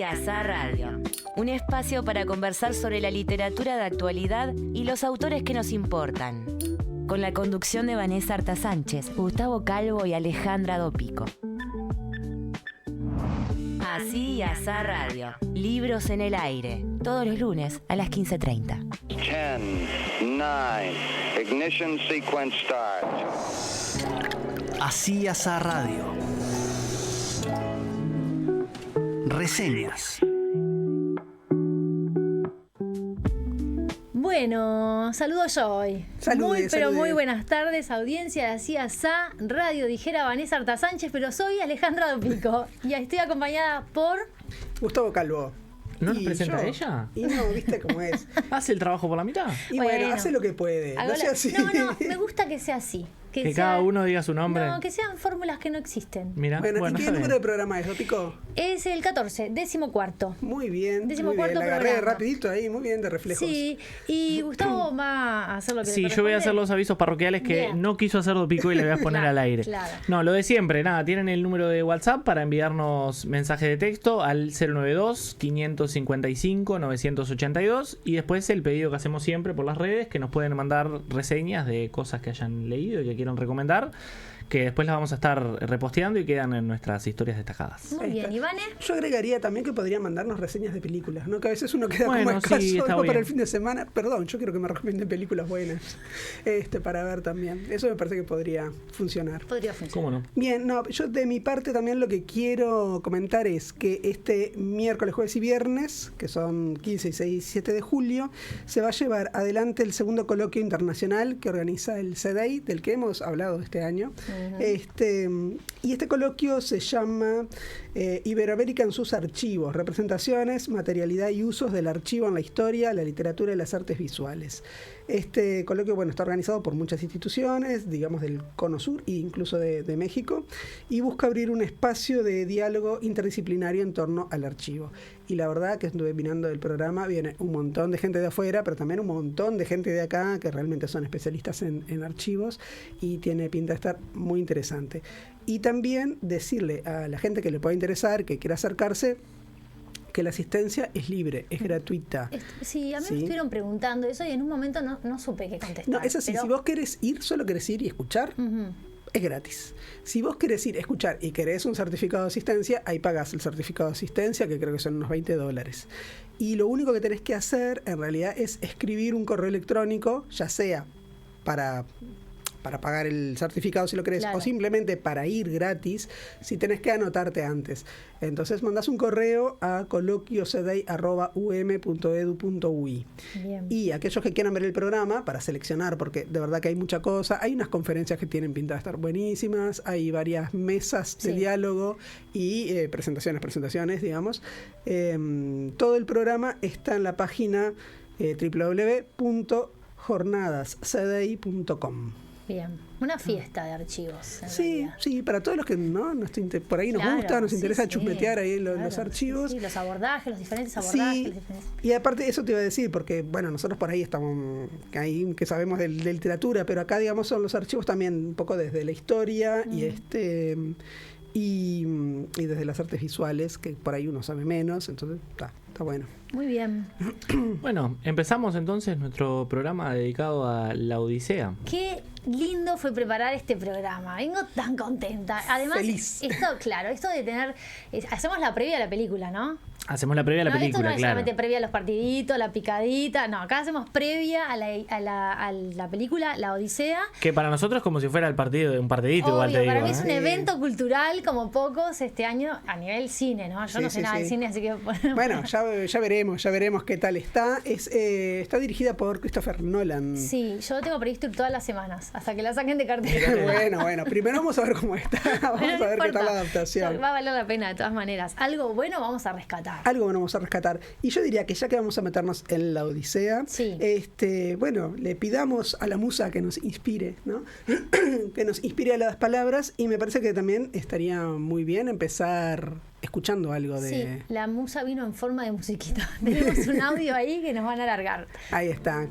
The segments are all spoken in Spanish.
Azar Radio, un espacio para conversar sobre la literatura de actualidad y los autores que nos importan. Con la conducción de Vanessa Arta Sánchez, Gustavo Calvo y Alejandra Dopico. Así Azar Radio, libros en el aire, todos los lunes a las 15:30. 10, 9, ignition sequence start. Así Azar Radio. Reseñas. Bueno, saludo yo hoy. Muy buenas tardes, audiencia de Así Azá Radio, dijera Vanessa Arta Sánchez, pero soy Alejandra Dopico y estoy acompañada por Gustavo Calvo. ¿No nos presenta a ella? Y no, ¿viste cómo es? ¿Hace el trabajo por la mitad? Y bueno, hace lo que puede. No sea así. No, me gusta que sea así. Que cada uno diga su nombre. No, que sean fórmulas que no existen. Mira, bueno, ¿y qué número de programa es, Dopico? Es el 14, 14º. Muy bien. 14º muy bien. La agarré programa. rapidito ahí, muy bien, de reflejos. Sí, y Gustavo va a hacer lo que le Sí, yo voy a hacer los avisos parroquiales que Bien. no quiso hacer Dopico y le voy a poner al aire. Claro. No, lo de siempre, nada, tienen el número de WhatsApp para enviarnos mensaje de texto al 092-555-982 y después el pedido que hacemos siempre por las redes, que nos pueden mandar reseñas de cosas que hayan leído y que quieran recomendar, que después las vamos a estar reposteando y quedan en nuestras historias destacadas. Muy bien, Ivane. Yo agregaría también que podrían mandarnos reseñas de películas, ¿no? Que a veces uno queda Bueno, como escaso, sí, está ¿no? bien. Para el fin de semana. Perdón, yo quiero que me recomienden películas buenas para ver también. Eso me parece que podría funcionar. Podría funcionar. ¿Cómo no? Bien, no, yo de mi parte también lo que quiero comentar es que este miércoles, jueves y viernes, que son 15, 16 y 7 de julio, se va a llevar adelante el segundo coloquio internacional que organiza el CEDEI, del que hemos hablado este año. Y este coloquio se llama Iberoamérica en sus archivos, representaciones, materialidad y usos del archivo en la historia, la literatura y las artes visuales. Este coloquio, bueno, está organizado por muchas instituciones, digamos del Cono Sur e incluso de México, y busca abrir un espacio de diálogo interdisciplinario en torno al archivo. Y la verdad que estuve mirando el programa, viene un montón de gente de afuera, pero también un montón de gente de acá que realmente son especialistas en archivos y tiene pinta de estar muy interesante. Y también decirle a la gente que le pueda interesar, que quiera acercarse, que la asistencia es libre, es gratuita. Sí, a mí me estuvieron preguntando eso y en un momento no supe qué contestar. No, es así, si vos querés ir, solo querés ir y escuchar, es gratis. Si vos querés ir a escuchar y querés un certificado de asistencia, ahí pagás el certificado de asistencia, que creo que son unos $20. Y lo único que tenés que hacer, en realidad, es escribir un correo electrónico, ya sea para pagar el certificado si lo querés, claro, o simplemente para ir gratis, si tenés que anotarte antes. Entonces mandás un correo a coloquiocedei@um.edu.ui. Y aquellos que quieran ver el programa, para seleccionar, porque de verdad que hay mucha cosa, hay unas conferencias que tienen pinta de estar buenísimas, hay varias mesas de diálogo y presentaciones, digamos. Todo el programa está en la página www.jornadascedei.com. Bien, una fiesta de archivos. Sí, para todos los que por ahí nos gusta, nos interesa chusmetear ahí los archivos. Sí, los abordajes, los diferentes abordajes. Y aparte eso te iba a decir, porque bueno, nosotros por ahí estamos, que sabemos de literatura, pero acá digamos son los archivos también un poco desde la historia y desde las artes visuales, que por ahí uno sabe menos, entonces está bueno. Muy bien. Bueno, empezamos entonces nuestro programa dedicado a la Odisea. Qué lindo fue preparar este programa. Vengo tan contenta. Además, feliz. Esto de tener... hacemos la previa a la película, ¿no? Hacemos la previa a la película, esto no es claro. solamente previa a los partiditos, la picadita. No, acá hacemos previa a la película, La Odisea. Que para nosotros es como si fuera un partidito, igual te digo. Para mí es un evento cultural como pocos este año a nivel cine, ¿no? Yo no sé nada de cine, así que... Bueno, ya veremos qué tal está. Está dirigida por Christopher Nolan. Sí, yo tengo previsto ir todas las semanas, hasta que la saquen de cartera. Bueno, primero vamos a ver cómo está. Vamos a ver qué tal la adaptación. Va a valer la pena de todas maneras. Algo bueno vamos a rescatar. Algo bueno vamos a rescatar. Y yo diría que ya que vamos a meternos en la Odisea, bueno, le pidamos a la musa que nos inspire, ¿no? Que nos inspire a las palabras, y me parece que también estaría muy bien empezar escuchando algo de... Sí, la musa vino en forma de musiquita. Tenemos un audio ahí que nos van a alargar. Ahí está.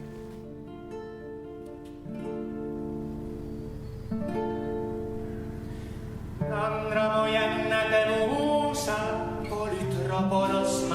Andra mojenna te musa, politropos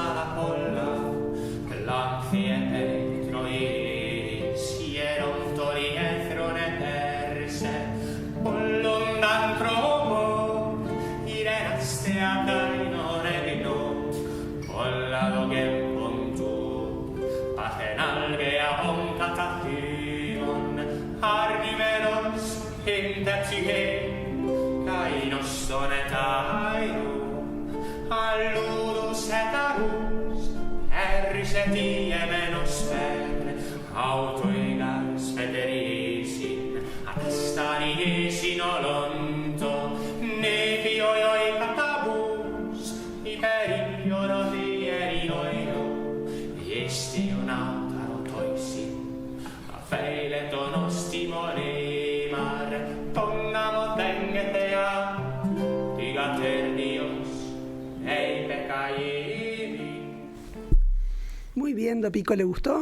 Muy bien, Dopico, ¿le gustó?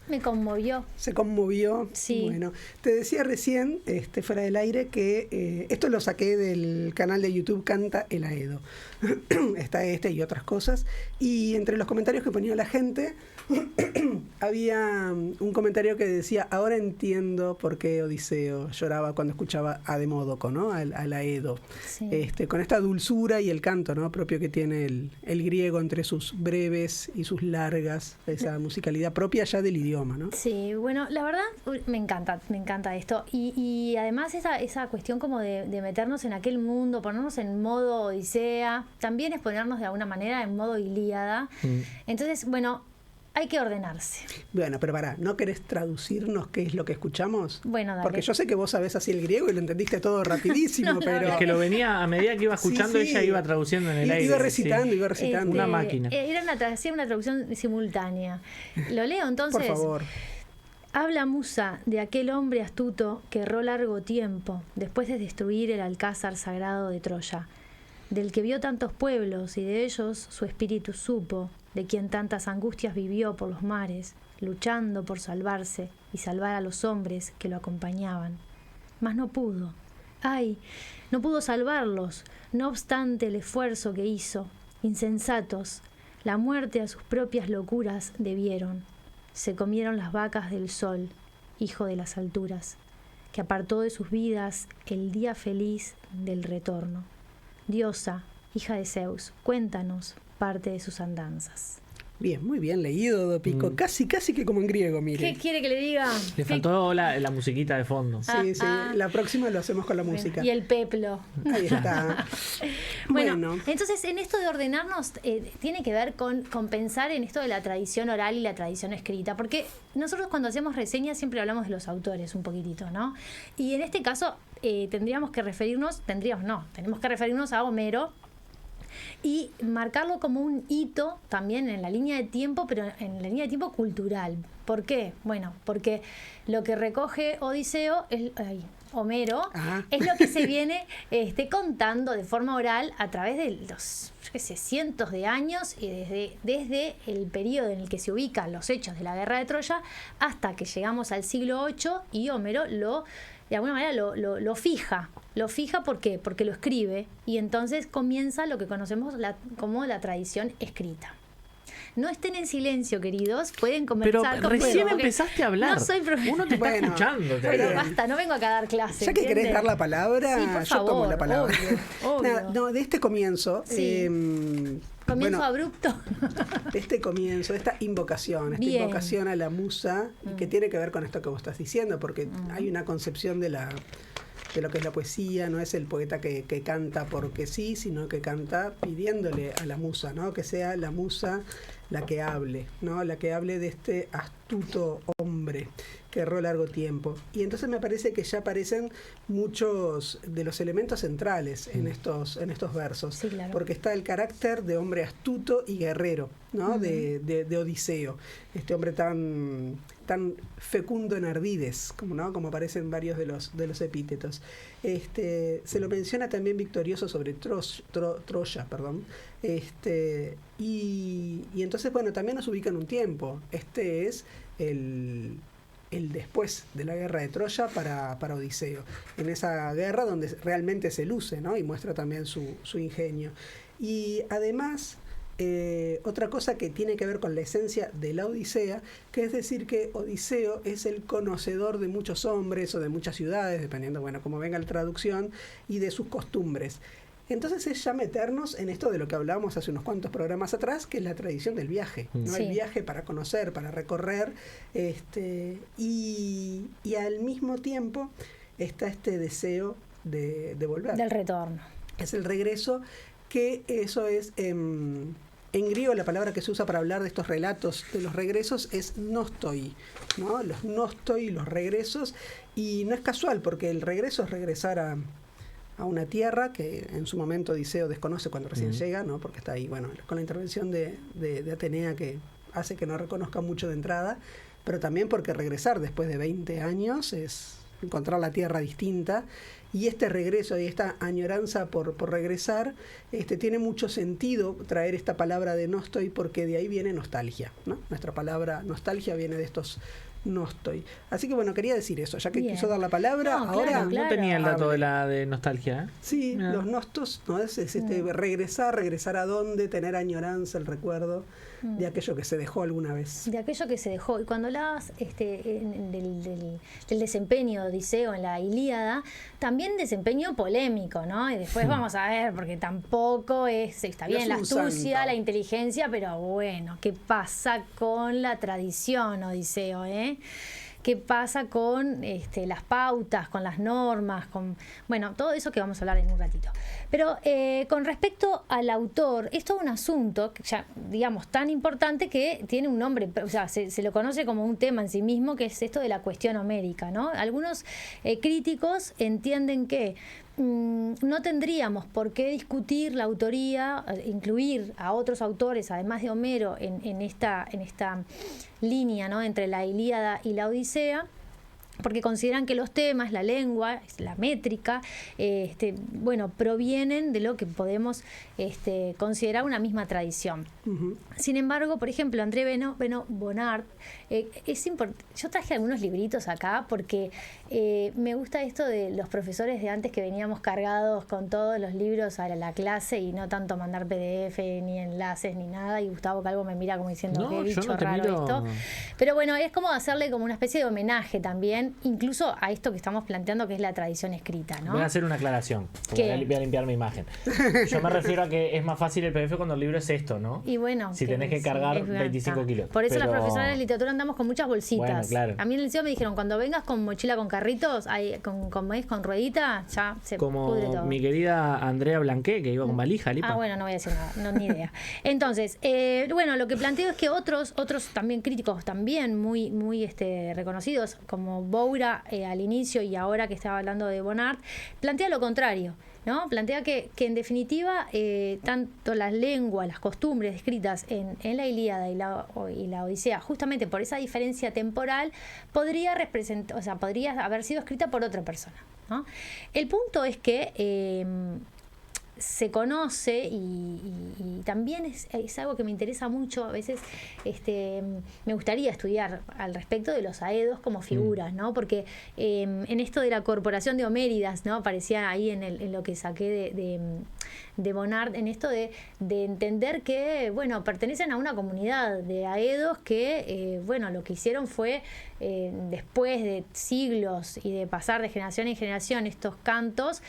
Me conmovió. ¿Se conmovió? Sí. Bueno, te decía recién, fuera del aire, que esto lo saqué del canal de YouTube Canta el Aedo. Está y otras cosas. Y entre los comentarios que ponía la gente, había un comentario que decía: ahora entiendo por qué Odiseo lloraba cuando escuchaba a Demódoco, ¿no? Al Aedo. Sí. Con esta dulzura y el canto, ¿no? Propio que tiene el griego, entre sus breves y sus largas, esa musicalidad propia ya del idioma, ¿no? Sí, bueno, la verdad me encanta esto. Y además esa cuestión como de meternos en aquel mundo, ponernos en modo Odisea, también es ponernos de alguna manera en modo Ilíada. Entonces, bueno, hay que ordenarse. Bueno, pero pará, ¿no querés traducirnos qué es lo que escuchamos? Bueno, dale. Porque yo sé que vos sabés así el griego y lo entendiste todo rapidísimo, No, pero... Es que lo venía, a medida que iba escuchando, Sí, sí. ella iba traduciendo en el aire. Iba recitando. Una máquina. Era una traducción simultánea. Lo leo entonces. Por favor. Habla Musa de aquel hombre astuto que erró largo tiempo después de destruir el alcázar sagrado de Troya, del que vio tantos pueblos y de ellos su espíritu supo, de quien tantas angustias vivió por los mares, luchando por salvarse y salvar a los hombres que lo acompañaban. Mas no pudo. ¡Ay! No pudo salvarlos, no obstante el esfuerzo que hizo. Insensatos, la muerte a sus propias locuras debieron. Se comieron las vacas del sol, hijo de las alturas, que apartó de sus vidas el día feliz del retorno. Diosa, hija de Zeus, cuéntanos parte de sus andanzas. Bien, muy bien leído, Dopico. Casi que como en griego, mire. ¿Qué quiere que le diga? Le faltó la musiquita de fondo. Sí. La próxima lo hacemos con la música. Y el peplo. Ahí está. Bueno, entonces en esto de ordenarnos tiene que ver con pensar en esto de la tradición oral y la tradición escrita, porque nosotros cuando hacemos reseñas siempre hablamos de los autores un poquitito, ¿no? Y en este caso tenemos que referirnos a Homero y marcarlo como un hito también en la línea de tiempo, pero en la línea de tiempo cultural. ¿Por qué? Bueno, porque lo que recoge Homero es lo que se viene contando de forma oral a través de los cientos de años y desde el periodo en el que se ubican los hechos de la guerra de Troya hasta que llegamos al siglo VIII y Homero de alguna manera lo fija. Lo fija ¿por qué? Porque lo escribe y entonces comienza lo que conocemos como la tradición escrita. No estén en silencio, queridos. Pueden conversar. Pero recién empezaste a hablar. No soy Uno te está escuchando. Pero basta, no vengo acá a dar clases. Ya que querés dar la palabra, sí, por yo favor, tomo la palabra. Obvio. No, de este comienzo... Sí. Comienzo abrupto. De este comienzo, de esta invocación, invocación a la musa, que tiene que ver con esto que vos estás diciendo, porque hay una concepción de lo que es la poesía, no es el poeta que canta porque sí, sino que canta pidiéndole a la musa, ¿no? Que sea la musa la que hable, ¿no? La que hable de este astuto hombre que erró largo tiempo. Y entonces me parece que ya aparecen muchos de los elementos centrales en estos versos. Sí, claro. Porque está el carácter de hombre astuto y guerrero, ¿no? De Odiseo. Este hombre tan fecundo en ardides, como aparecen varios de los epítetos. Se lo menciona también victorioso sobre Troya, y entonces, bueno, también nos ubica en un tiempo. Este es el después de la guerra de Troya para Odiseo, en esa guerra donde realmente se luce, ¿no? Y muestra también su ingenio. Y además otra cosa que tiene que ver con la esencia de la Odisea, que es decir que Odiseo es el conocedor de muchos hombres o de muchas ciudades, dependiendo, bueno, cómo venga la traducción, y de sus costumbres. Entonces es ya meternos en esto de lo que hablábamos hace unos cuantos programas atrás, que es la tradición del viaje, ¿no? Sí. El viaje para conocer, para recorrer, y al mismo tiempo está este deseo de volver. Del retorno. Es el regreso, que eso es, en griego la palabra que se usa para hablar de estos relatos de los regresos es nostoi, ¿no? Los nostoi, los regresos, y no es casual, porque el regreso es regresar a una tierra que en su momento Odiseo desconoce cuando recién llega, ¿no? Porque está ahí, bueno, con la intervención de Atenea, que hace que no reconozca mucho de entrada, pero también porque regresar después de 20 años es encontrar la tierra distinta, y este regreso y esta añoranza por regresar, tiene mucho sentido traer esta palabra de nostoi, porque de ahí viene nostalgia, ¿no? Nuestra palabra nostalgia viene de estos nostoi. Así que bueno, quería decir eso, ya que Bien. quiso dar la palabra, No, ahora... claro. No tenía el dato de nostalgia, ¿eh? Sí, Mira. los nostos, ¿no? Es regresar a dónde, tener añoranza, el recuerdo de aquello que se dejó alguna vez. De aquello que se dejó. Y cuando hablabas del desempeño de Odiseo en la Ilíada, también desempeño polémico, ¿no? Y después vamos a ver, porque tampoco está No bien es la un astucia, santo. la inteligencia, pero bueno, ¿qué pasa con la tradición, Odiseo, ¿Qué pasa con las pautas, con las normas, con todo eso que vamos a hablar en un ratito? Pero con respecto al autor, es todo un asunto, ya digamos, tan importante que tiene un nombre, o sea, se lo conoce como un tema en sí mismo, que es esto de la cuestión homérica, ¿no? Algunos críticos entienden que no tendríamos por qué discutir la autoría, incluir a otros autores, además de Homero, en esta línea, ¿no? Entre la Ilíada y la Odisea, porque consideran que los temas, la lengua, la métrica, provienen de lo que podemos considerar una misma tradición. Ujú. Sin embargo, por ejemplo, André Bonnard, yo traje algunos libritos acá porque me gusta esto de los profesores de antes, que veníamos cargados con todos los libros a la clase y no tanto mandar PDF ni enlaces ni nada, y Gustavo Calvo me mira como diciendo, No, qué yo bicho no te raro miro. esto. Pero bueno, es como hacerle como una especie de homenaje también, incluso a esto que estamos planteando, que es la tradición escrita, ¿no? Voy a hacer una aclaración. ¿Qué? Voy a limpiar mi imagen. Yo me refiero a que es más fácil el PDF cuando el libro es esto, ¿no? Y bueno, Si tenés que cargar 25 kilos. Por eso Pero- las profesoras de literatura andamos con muchas bolsitas. Bueno, claro. A mí en el liceo me dijeron, cuando vengas con mochila con carritos, con ruedita, ya se pudre todo. Como mi querida Andrea Blanqué, que iba con valija, Lipa. Bueno, no voy a decir nada, no, ni idea. Entonces, lo que planteo es que otros también críticos, también muy reconocidos, como Boura al inicio y ahora que estaba hablando de Bonnard, plantea lo contrario, ¿no? Plantea que en definitiva tanto las lenguas, las costumbres escritas en la Ilíada y la Odisea, justamente por esa diferencia temporal, podría haber sido escrita por otra persona, ¿no? El punto es que se conoce y también es algo que me interesa mucho. A veces me gustaría estudiar al respecto de los aedos como figuras, ¿no? Porque en esto de la corporación de Homéridas, ¿no? Aparecía ahí en lo que saqué de Bonnard, en esto de entender que, pertenecen a una comunidad de aedos que, lo que hicieron fue, después de siglos y de pasar de generación en generación estos cantos,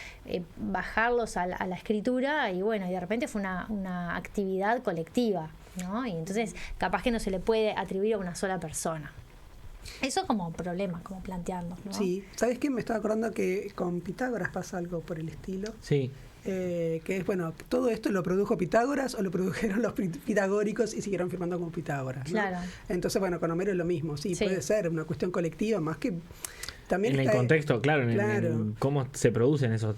bajarlos a la escritura, y de repente fue una actividad colectiva, ¿no? Y entonces capaz que no se le puede atribuir a una sola persona. Eso como problema, como plantearlo, ¿no? Sí, ¿sabes qué? Me estaba acordando que con Pitágoras pasa algo por el estilo. Sí. Que es, todo esto lo produjo Pitágoras o lo produjeron los pitagóricos y siguieron firmando como Pitágoras, ¿no? Claro. Entonces, con Homero es lo mismo. Sí, puede ser una cuestión colectiva, más que... También En el contexto, claro, Claro. en cómo se producen esos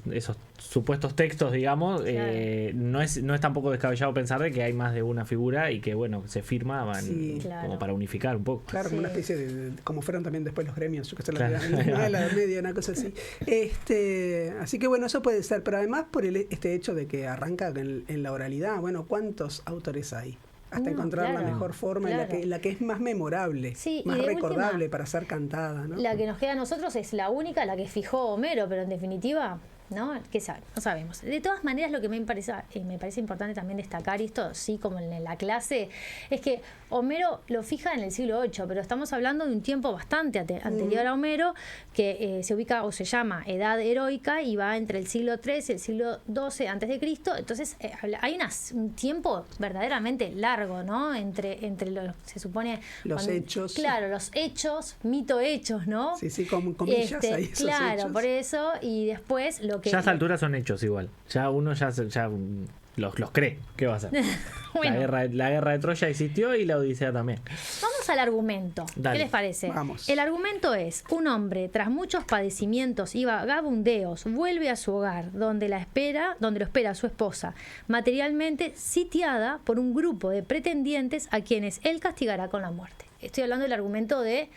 supuestos textos, digamos, Claro. no es tampoco descabellado pensar de que hay más de una figura y que, se firmaban Sí. Claro. como para unificar un poco. Claro, como Sí. una especie de como fueron también después los gremios, yo que sé, Claro. la Edad Media, una cosa así. Así que eso puede ser, pero además por este hecho de que arranca en la oralidad, ¿cuántos autores hay? Hasta No, encontrar la claro, mejor forma, claro. la que es más memorable, Sí, y más de recordable última, para ser cantada, ¿no? La que nos queda a nosotros es la única, la que fijó Homero, pero en definitiva ¿no? ¿Qué sabe? No sabemos. De todas maneras, lo que me parece importante también destacar, y esto sí como en la clase, es que Homero lo fija en el siglo VIII, pero estamos hablando de un tiempo bastante anterior a Homero, que se ubica o se llama Edad Heroica y va entre el siglo III y el siglo XII antes de Cristo. Entonces hay un tiempo verdaderamente largo, ¿no? Entre se supone los hechos. Claro, los hechos, mito-hechos, ¿no? Sí, con comillas hay esos claro, hechos. por eso, y después lo que... Ya a esta altura son hechos igual. Ya uno ya los cree. ¿Qué va a hacer? Bueno. La guerra de Troya existió y la Odisea también. Vamos al argumento. Dale. ¿Qué les parece? Vamos. El argumento es: un hombre, tras muchos padecimientos y vagabundeos, vuelve a su hogar, donde lo espera su esposa, materialmente sitiada por un grupo de pretendientes a quienes él castigará con la muerte. Estoy hablando del argumento de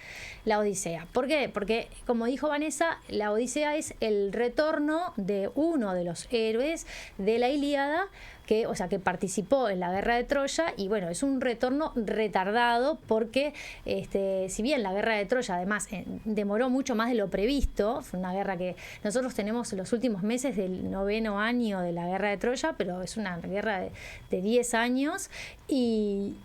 la Odisea. ¿Por qué? Porque, como dijo Vanessa, la Odisea es el retorno de uno de los héroes de la Ilíada, que participó en la guerra de Troya, y bueno, es un retorno retardado porque si bien la guerra de Troya además demoró mucho más de lo previsto, fue una guerra que nosotros tenemos los últimos meses del 9º año de la guerra de Troya, pero es una guerra de 10 años, y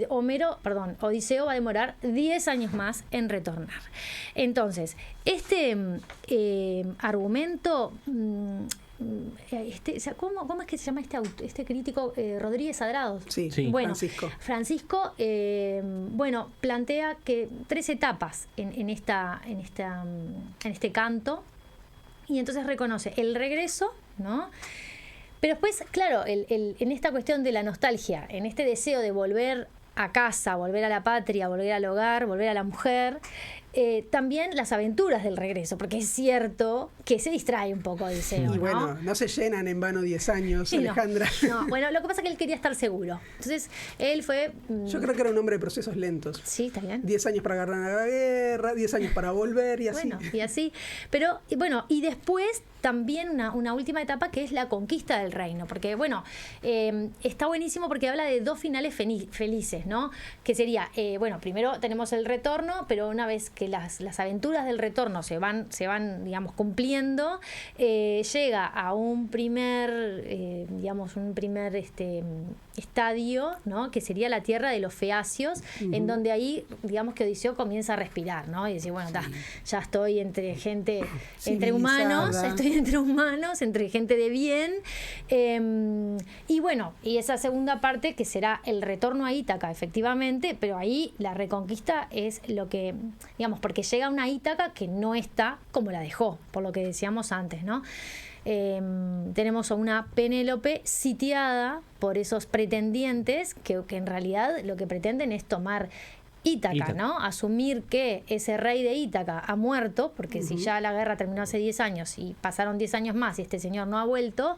Odiseo va a demorar 10 años más en retornar. Entonces, este argumento... ¿Cómo es que se llama este crítico? Rodríguez Adrados. Sí, bueno, Francisco. Plantea que 3 etapas en este canto, y entonces reconoce el regreso, ¿no? Pero después, claro, en esta cuestión de la nostalgia, en este deseo de volver a casa, volver a la patria, volver al hogar, volver a la mujer, también las aventuras del regreso, porque es cierto que se distrae un poco Odiseo, Y bueno, no se llenan en vano 10 años, Alejandra. No, bueno, lo que pasa es que él quería estar seguro. Entonces, él fue... Yo creo que era un hombre de procesos lentos. Sí, está bien. 10 años para ganar la guerra, 10 años para volver y así. Bueno, y así. Pero, bueno, y después también una última etapa que es la conquista del reino, porque bueno, está buenísimo porque habla de 2 finales felices, ¿no? Que sería, primero tenemos el retorno, pero una vez que las aventuras del retorno se van digamos, cumpliendo, llega a un primer estadio, ¿no? Que sería la tierra de los feacios, en donde ahí, digamos, que Odiseo comienza a respirar, ¿no? Y decir, bueno, ya estoy entre gente, entre humanos, entre gente de bien, y bueno, y esa segunda parte que será el retorno a Ítaca, efectivamente, pero ahí la reconquista es lo que, digamos, porque llega a una Ítaca que no está como la dejó, por lo que decíamos antes, ¿no? Tenemos a una Penélope sitiada por esos pretendientes que en realidad lo que pretenden es tomar Ítaca, ¿no? Asumir que ese rey de Ítaca ha muerto, porque si ya la guerra terminó hace 10 años y pasaron 10 años más y este señor no ha vuelto,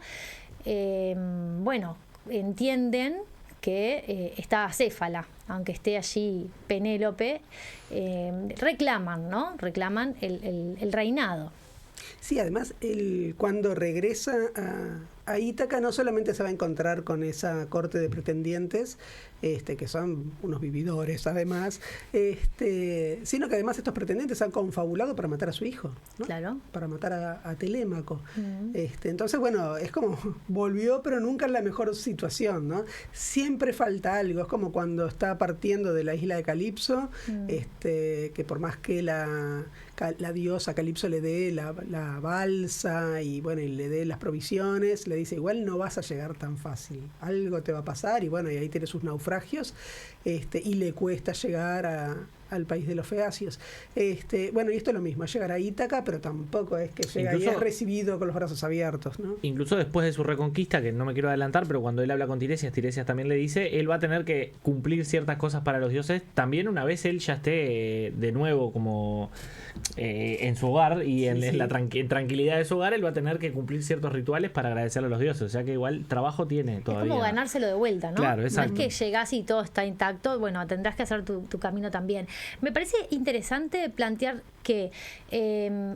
entienden que está acéfala, aunque esté allí Penélope, reclaman, ¿no? Reclaman el reinado. Sí, además, él cuando regresa a Ítaca no solamente se va a encontrar con esa corte de pretendientes, que son unos vividores además, sino que además estos pretendientes han confabulado para matar a su hijo, ¿no? Claro. Para matar a Telémaco. Entonces, bueno, es como volvió, pero nunca en la mejor situación, ¿no? Siempre falta algo, es como cuando está partiendo de la isla de Calipso, que por más que la diosa Calipso le dé la balsa y bueno, y le dé las provisiones, le dice, igual no vas a llegar tan fácil, algo te va a pasar, y bueno, y ahí tiene sus naufragios, y le cuesta llegar al país de los feacios. Bueno, y esto es lo mismo, llegar a Ítaca, pero tampoco es que llega y es recibido con los brazos abiertos, ¿no? Incluso después de su reconquista, que no me quiero adelantar, pero cuando él habla con Tiresias también le dice, él va a tener que cumplir ciertas cosas para los dioses, también una vez él ya esté de nuevo como en su hogar y en tranquilidad de su hogar, él va a tener que cumplir ciertos rituales para agradecerle a los dioses, o sea que igual trabajo tiene todavía. Es como ganárselo de vuelta, ¿no? Claro, exacto. No es que llegás y todo está intacto, bueno, tendrás que hacer tu camino también. Me parece interesante plantear que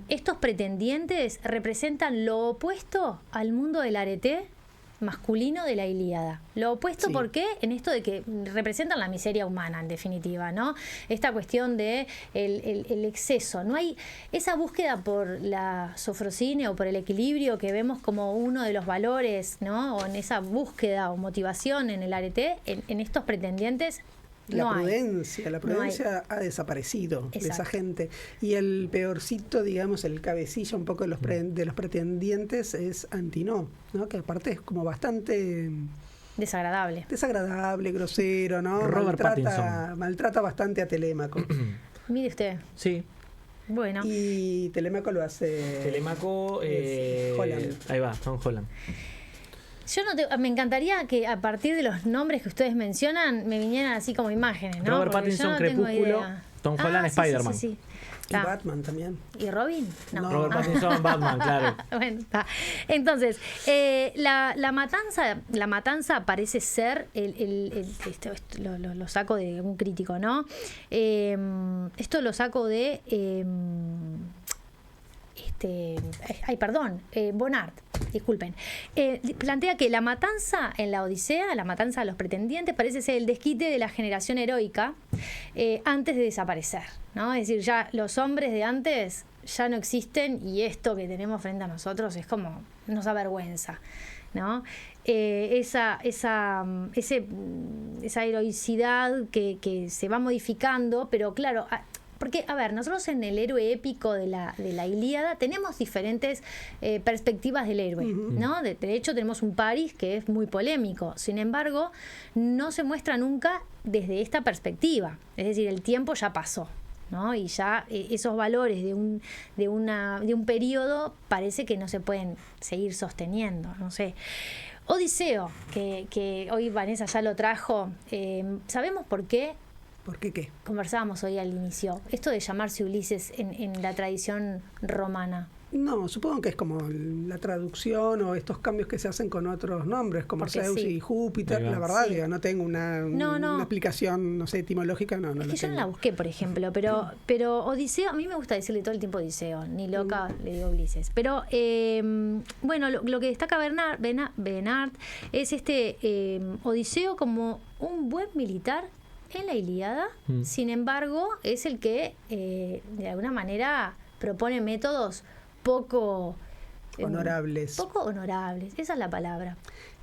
estos pretendientes representan lo opuesto al mundo del arete, masculino de la Ilíada. Lo opuesto, Sí. ¿por qué? En esto de que representan la miseria humana, en definitiva, ¿no? Esta cuestión de el exceso. No hay esa búsqueda por la sofrosine o por el equilibrio que vemos como uno de los valores, ¿no? O en esa búsqueda o motivación en el arete, en estos pretendientes. La No hay. prudencia ha desaparecido de esa Exacto. gente. Y el peorcito, digamos, el cabecilla un poco de los pretendientes es Antinó, ¿no? Que aparte es como bastante Desagradable. desagradable, grosero, ¿no? Robert Pattinson. Maltrata bastante a Telémaco. Mire usted. Sí. Bueno. Y Telémaco lo hace... Telemaco, Holland. ahí va, Tom Holland. Yo me encantaría que a partir de los nombres que ustedes mencionan me vinieran así como imágenes, ¿no? Robert Porque yo Pattinson, no tengo Crepúsculo, idea. Tom Holland, sí, Spider-Man. Sí. Y Batman también. ¿Y Robin? No. Robert Pattinson, Batman, claro. Bueno, está. Entonces, la matanza parece ser esto lo saco de un crítico, ¿no? Esto lo saco de Bonnard, disculpen. Plantea que la matanza en la Odisea, la matanza de los pretendientes, parece ser el desquite de la generación heroica antes de desaparecer, ¿no? Es decir, ya los hombres de antes ya no existen y esto que tenemos frente a nosotros es como nos avergüenza, ¿no? Esa heroicidad que se va modificando, pero claro, porque, a ver, nosotros en el héroe épico de la Ilíada tenemos diferentes perspectivas del héroe, ¿no? De hecho, tenemos un Paris que es muy polémico. Sin embargo, no se muestra nunca desde esta perspectiva. Es decir, el tiempo ya pasó, ¿no? Y ya esos valores de un periodo parece que no se pueden seguir sosteniendo, no sé. Odiseo, que hoy Vanessa ya lo trajo, ¿sabemos por qué? ¿Por qué qué? Conversábamos hoy al inicio, esto de llamarse Ulises en la tradición romana. No, supongo que es como la traducción o estos cambios que se hacen con otros nombres, como Porque Zeus sí. y Júpiter. Ahí va. La verdad, Sí. digo, no tengo una explicación, no sé, etimológica, no Es la que yo no tengo. la busqué, por ejemplo, pero Odiseo, a mí me gusta decirle todo el tiempo Odiseo, ni loca le digo Ulises. Pero bueno, lo que destaca Bernard es Odiseo como un buen militar en la Ilíada, sin embargo, es el que de alguna manera propone métodos poco Honorables. Poco honorables, esa es la palabra.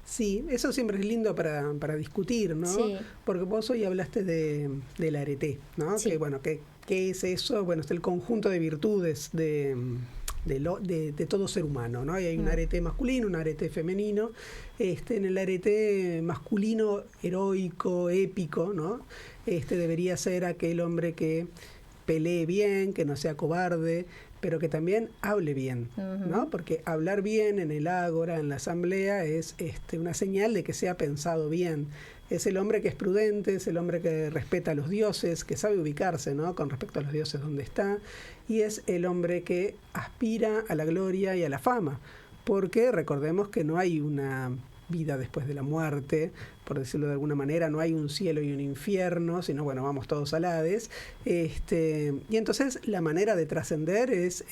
Sí, eso siempre es lindo para discutir, ¿no? Sí. Porque vos hoy hablaste del arete, ¿no? Sí. Que bueno, ¿qué es eso? Bueno, es el conjunto de virtudes de todo ser humano, ¿no? Y hay un arete masculino, un arete femenino. En el arete masculino, heroico, épico, ¿no? Debería ser aquel hombre que pelee bien, que no sea cobarde, pero que también hable bien, ¿no? Porque hablar bien en el ágora, en la asamblea, es una señal de que se ha pensado bien. Es el hombre que es prudente, es el hombre que respeta a los dioses, que sabe ubicarse, ¿no? Con respecto a los dioses donde está, y es el hombre que aspira a la gloria y a la fama, porque recordemos que no hay una vida después de la muerte, por decirlo de alguna manera, no hay un cielo y un infierno, sino bueno, vamos todos al Hades. Y entonces la manera de trascender es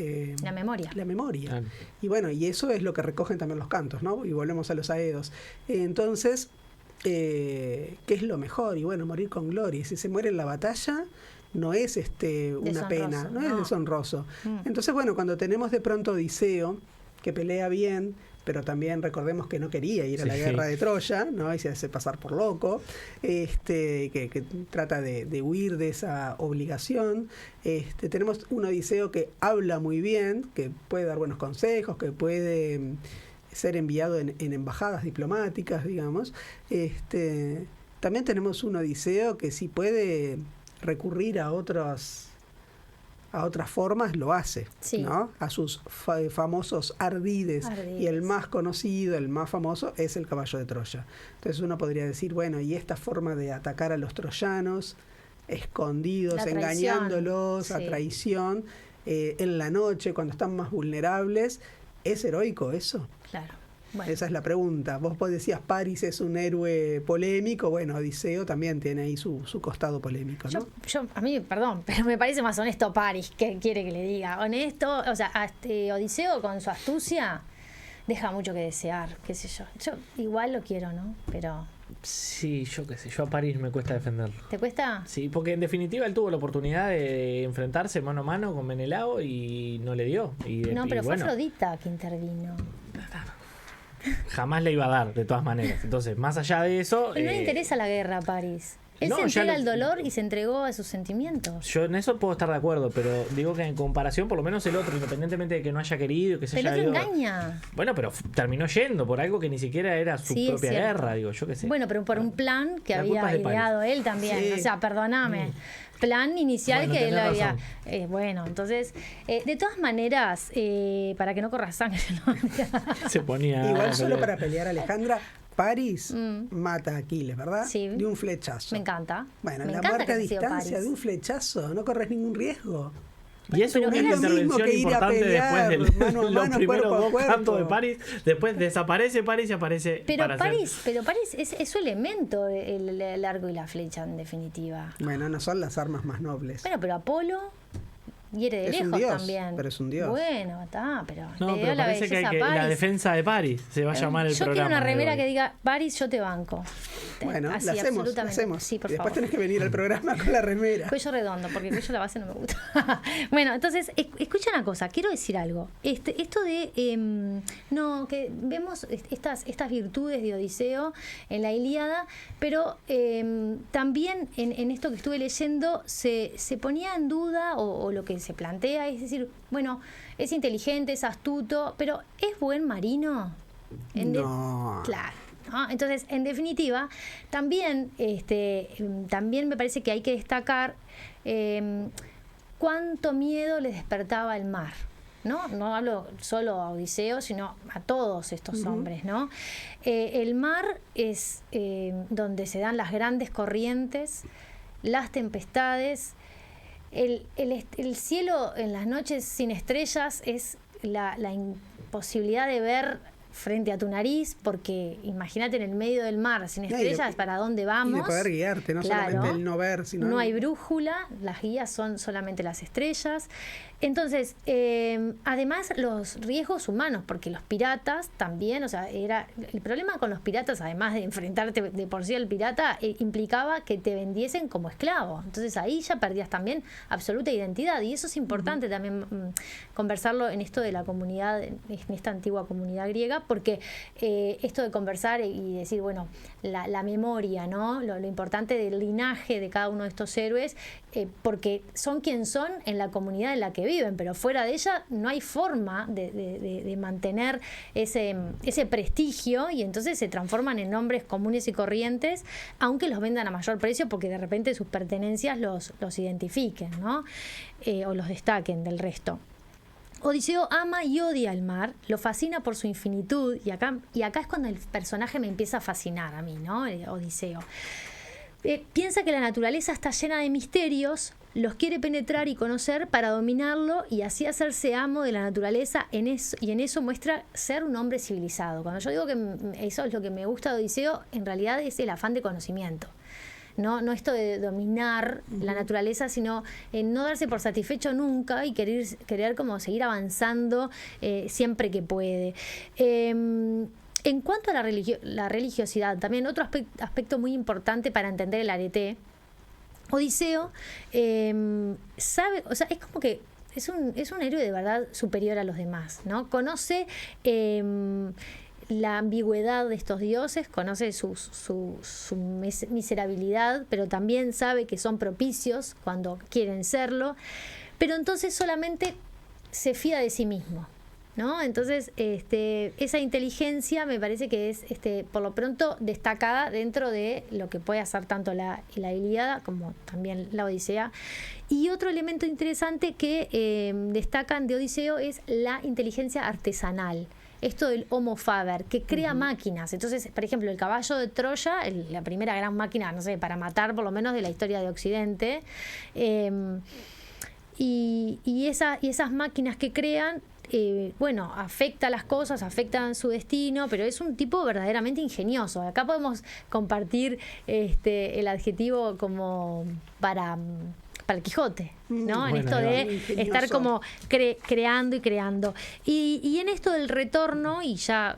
La memoria. La memoria. Claro. Y bueno, y eso es lo que recogen también los cantos, ¿no? Y volvemos a los aedos. Entonces, ¿qué es lo mejor? Y bueno, morir con gloria. Si se muere en la batalla, no es una pena, no es deshonroso. Entonces, bueno, cuando tenemos de pronto Odiseo, que pelea bien, pero también recordemos que no quería ir a la guerra de Troya, ¿no? Y se hace pasar por loco, que trata de huir de esa obligación. Tenemos un Odiseo que habla muy bien, que puede dar buenos consejos, que puede ser enviado en embajadas diplomáticas, digamos. También tenemos un Odiseo que si puede recurrir a otras formas, lo hace, Sí. ¿no? A sus famosos ardides. Y el más conocido, el más famoso, es el caballo de Troya. Entonces uno podría decir, bueno, y esta forma de atacar a los troyanos, escondidos, La traición. engañándolos, a Sí. traición, en la noche, cuando están más vulnerables, ¿es heroico eso? Claro. Bueno. Esa es la pregunta. Vos decías, Paris es un héroe polémico. Bueno, Odiseo también tiene ahí su costado polémico, ¿no? A mí, perdón, pero me parece más honesto Paris. ¿Qué quiere que le diga? Honesto, o sea, Odiseo con su astucia deja mucho que desear, qué sé yo. Yo igual lo quiero, ¿no? Pero... Sí, yo qué sé, yo a París me cuesta defenderlo. ¿Te cuesta? Sí, porque en definitiva él tuvo la oportunidad de enfrentarse mano a mano con Menelao y no le dio. No, pero fue bueno, Afrodita que intervino. jamás le iba a dar, de todas maneras. Entonces, más allá de eso... Y no le interesa la guerra a París. Él No, se ya entrega lo- al dolor y se entregó a sus sentimientos. Yo en eso puedo estar de acuerdo, pero digo que en comparación, por lo menos el otro, independientemente de que no haya querido, que se Pero haya te ido... engaña. Bueno, pero terminó yendo por algo que ni siquiera era su Sí, es propia cierto. guerra, digo, yo qué sé. Bueno, pero por un plan que La culpa había es de París. ideado él también. Sí. O sea, perdóname. Plan inicial Bueno, que él tenés había. razón. Bueno, entonces, de todas maneras, para que no corra sangre, ¿no? Se ponía... Igual solo para pelear a Alejandra, París Mm. mata a Aquiles, ¿verdad? Sí. De un flechazo. Me encanta. Bueno, Me la encanta muerte a que haya sido distancia París. de un flechazo, no corres ningún riesgo. Y eso es Pero una es lo mismo intervención que ir a importante pelear después de mano a los mano, primeros cuerpo a dos cuerpo. cantos de París. Después desaparece París y aparece Pero para hacer- París es su elemento, el arco y la flecha, en definitiva. Bueno, no son las armas más nobles. Bueno, pero Apolo hiere de Es un lejos dios, también. pero es un dios. Bueno, está, pero No, le dio pero la parece que hay belleza que... a París. La defensa de París se va a llamar el Yo programa. quiero una de remera hoy. que diga, París, yo te banco. Bueno, Así, la hacemos, la absolutamente. hacemos. Sí, por y después favor. tenés que venir al programa con la remera. Cuello redondo, porque el cuello de la base no me gusta. Bueno, entonces, escucha una cosa, quiero decir algo. Esto de, no, que vemos estas virtudes de Odiseo en la Ilíada, pero también en esto que estuve leyendo se ponía en duda, o lo que se plantea, es decir, bueno, es inteligente, es astuto, pero ¿es buen marino? No. Claro. ¿No? Entonces, en definitiva, también, también me parece que hay que destacar cuánto miedo les despertaba el mar. No hablo solo a Odiseo, sino a todos estos hombres, ¿no? El mar es donde se dan las grandes corrientes, las tempestades. El cielo en las noches sin estrellas es la imposibilidad de ver frente a tu nariz, porque imagínate en el medio del mar sin estrellas, ¿para dónde vamos? Y de poder guiarte, no Claro. solamente el no ver, sino... No hay brújula, las guías son solamente las estrellas. Entonces, además los riesgos humanos, porque los piratas también, o sea, era el problema con los piratas, además de enfrentarte de por sí al pirata, implicaba que te vendiesen como esclavo. Entonces ahí ya perdías también absoluta identidad, y eso es importante también conversarlo en esto de la comunidad, en esta antigua comunidad griega, porque esto de conversar y decir, bueno, la memoria, ¿no? Lo importante del linaje de cada uno de estos héroes, porque son quien son en la comunidad en la que viven, pero fuera de ella no hay forma de mantener ese prestigio, y entonces se transforman en nombres comunes y corrientes, aunque los vendan a mayor precio porque de repente sus pertenencias los identifiquen, ¿no? O los destaquen del resto. Odiseo ama y odia el mar, lo fascina por su infinitud, y acá es cuando el personaje me empieza a fascinar a mí, ¿no? Odiseo. Piensa que la naturaleza está llena de misterios, los quiere penetrar y conocer para dominarlo y así hacerse amo de la naturaleza, y en eso muestra ser un hombre civilizado. Cuando yo digo que eso es lo que me gusta de Odiseo, en realidad es el afán de conocimiento. No esto de dominar la naturaleza, sino no darse por satisfecho nunca y querer como seguir avanzando siempre que puede. En cuanto a la religiosidad, también otro aspecto muy importante para entender el arete, Odiseo sabe, o sea, es como que es un héroe de verdad superior a los demás, ¿no? Conoce la ambigüedad de estos dioses, conoce su miserabilidad, pero también sabe que son propicios cuando quieren serlo, pero entonces solamente se fía de sí mismo, ¿no? Entonces, esa inteligencia me parece que es, por lo pronto, destacada dentro de lo que puede hacer tanto la Ilíada como también la Odisea. Y otro elemento interesante que destacan de Odiseo es la inteligencia artesanal. Esto del Homo Faber, que crea máquinas. Entonces, por ejemplo, el caballo de Troya, la primera gran máquina, no sé, para matar por lo menos de la historia de Occidente, y esas máquinas que crean, bueno, afecta las cosas, afectan su destino, pero es un tipo verdaderamente ingenioso. Acá podemos compartir el adjetivo como para para el Quijote, ¿no? En Bueno, esto ahí va. de Ingenioso. estar como creando y creando. Y en esto del retorno, y ya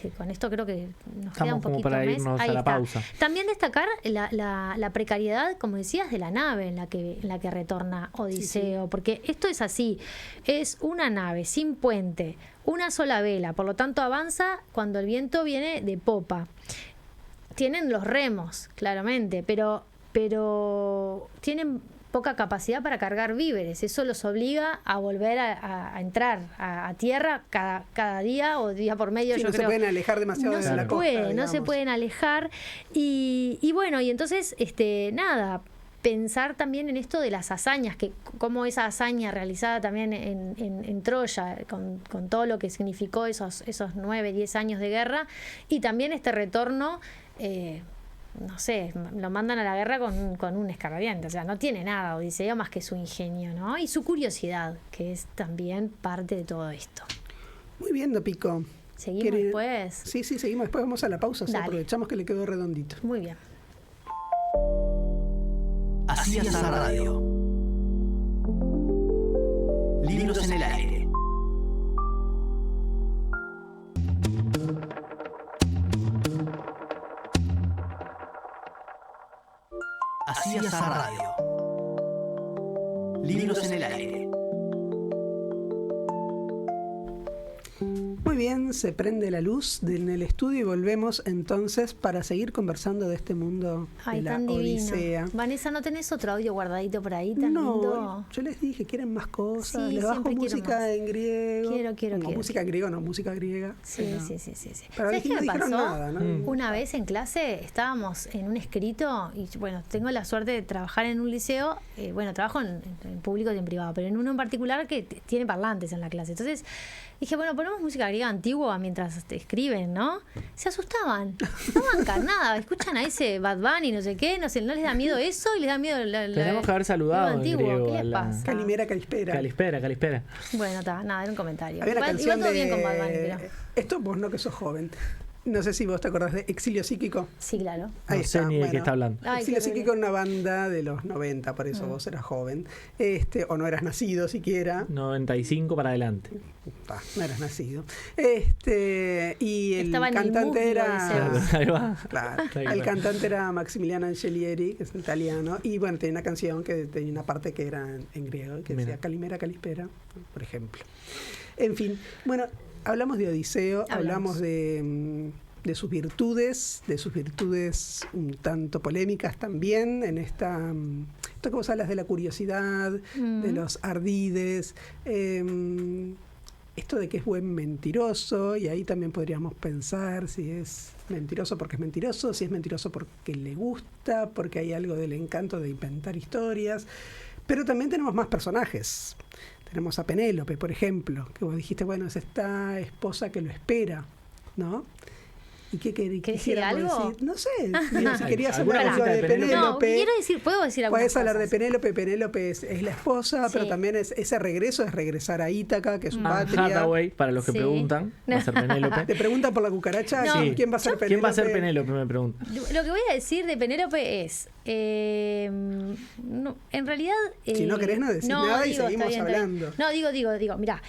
que con esto creo que nos queda un Estamos como poquito para más. irnos Ahí a la está. pausa. También destacar la precariedad, como decías, de la nave en la que retorna Odiseo, porque esto es así, es una nave sin puente, una sola vela, por lo tanto avanza cuando el viento viene de popa. Tienen los remos, claramente, pero tienen poca capacidad para cargar víveres. Eso los obliga a volver a entrar a tierra cada día o día por medio. Sí, yo no se creo. pueden alejar demasiado No de se la puede, costa, no se digamos. pueden alejar. Y bueno, y entonces, nada, pensar también en esto de las hazañas, que como esa hazaña realizada también en Troya, con todo lo que significó esos 9, 10 años de guerra, y también este retorno, no sé, lo mandan a la guerra con un escarabiante, o sea, no tiene nada Odiseo más que su ingenio, ¿no? Y su curiosidad, que es también parte de todo esto. Muy bien, Dopico. ¿Seguimos después? Sí, seguimos después. Vamos a la pausa. O sea, Dale. aprovechamos que le quedó redondito. Muy bien. Así es la radio. Libros en el aire. Así es la radio. Libros en el aire. Muy bien, se prende la luz en el estudio y volvemos entonces para seguir conversando de este mundo Ay, de la tan divino. Odisea. Vanessa, ¿no tenés otro audio guardadito por ahí tan lindo? No, yo les dije, quieren más cosas. Sí, Les bajo siempre quiero música más. en griego. Quiero. Música en griego, no, música griega. Sí. Pero ¿Sabes qué no me dijeron pasó? nada, ¿no? Una vez en clase estábamos en un escrito y bueno, tengo la suerte de trabajar en un liceo, bueno, trabajo en público y en privado, pero en uno en particular que tiene parlantes en la clase. Entonces dije, bueno, ponemos música griega antigua mientras escriben, ¿no? Se asustaban, no bancan nada, escuchan a ese Bad Bunny, no sé qué, no les da miedo eso y les da miedo Tenemos que haber saludado en antiguo. griego ¿Qué a les la- pasa? Calimera, Calispera. Calispera. Bueno, está, nada, era un comentario. Había la Igual canción todo de... bien con Bad Bunny, pero... Esto vos no, que sos joven. No sé si vos te acordás de Exilio Psíquico. Sí, claro. Ahí No sé está, ni de qué bueno. está hablando. Ay, Exilio qué Psíquico horrible. era una banda de los 90, por eso vos eras joven. O no eras nacido siquiera. 95 para adelante. No eras nacido. Y el Estaba en el cantante muslo era... ese. Ahí va. Claro, Ahí el va. cantante era Maximiliano Angelieri, que es italiano, y bueno, tenía una canción que tenía una parte que era en griego, que decía Mira. Calimera, Calispera, por ejemplo. En fin, bueno, hablamos de Odiseo, hablamos de sus virtudes, un tanto polémicas también, en esto que vos hablas de la curiosidad, de los ardides, esto de que es buen mentiroso, y ahí también podríamos pensar si es mentiroso porque es mentiroso, si es mentiroso porque le gusta, porque hay algo del encanto de inventar historias. Pero también tenemos más personajes. Tenemos a Penélope, por ejemplo, que vos dijiste, bueno, es esta esposa que lo espera, ¿no? ¿Y qué ¿Querés decir quisiéramos algo? decir? No sé, digo, si querías hablar ¿Alguna algo cosita de de Penélope? No, Penélope. puedo decir algunas Puedes hablar de cosas. Penélope. Penélope es la esposa, Sí. pero también ese regreso es regresar a Ítaca, que es su Ah, patria. Hathaway, para los que Sí. preguntan, va a ser Penélope. Te preguntan por la cucaracha, No, ¿quién va a ser Penélope? ¿Quién va a ser Penélope? Me pregunta. Lo que voy a decir de Penélope es, no, en realidad... Si no querés, no decís nada y seguimos está bien. hablando. No, digo, mirá,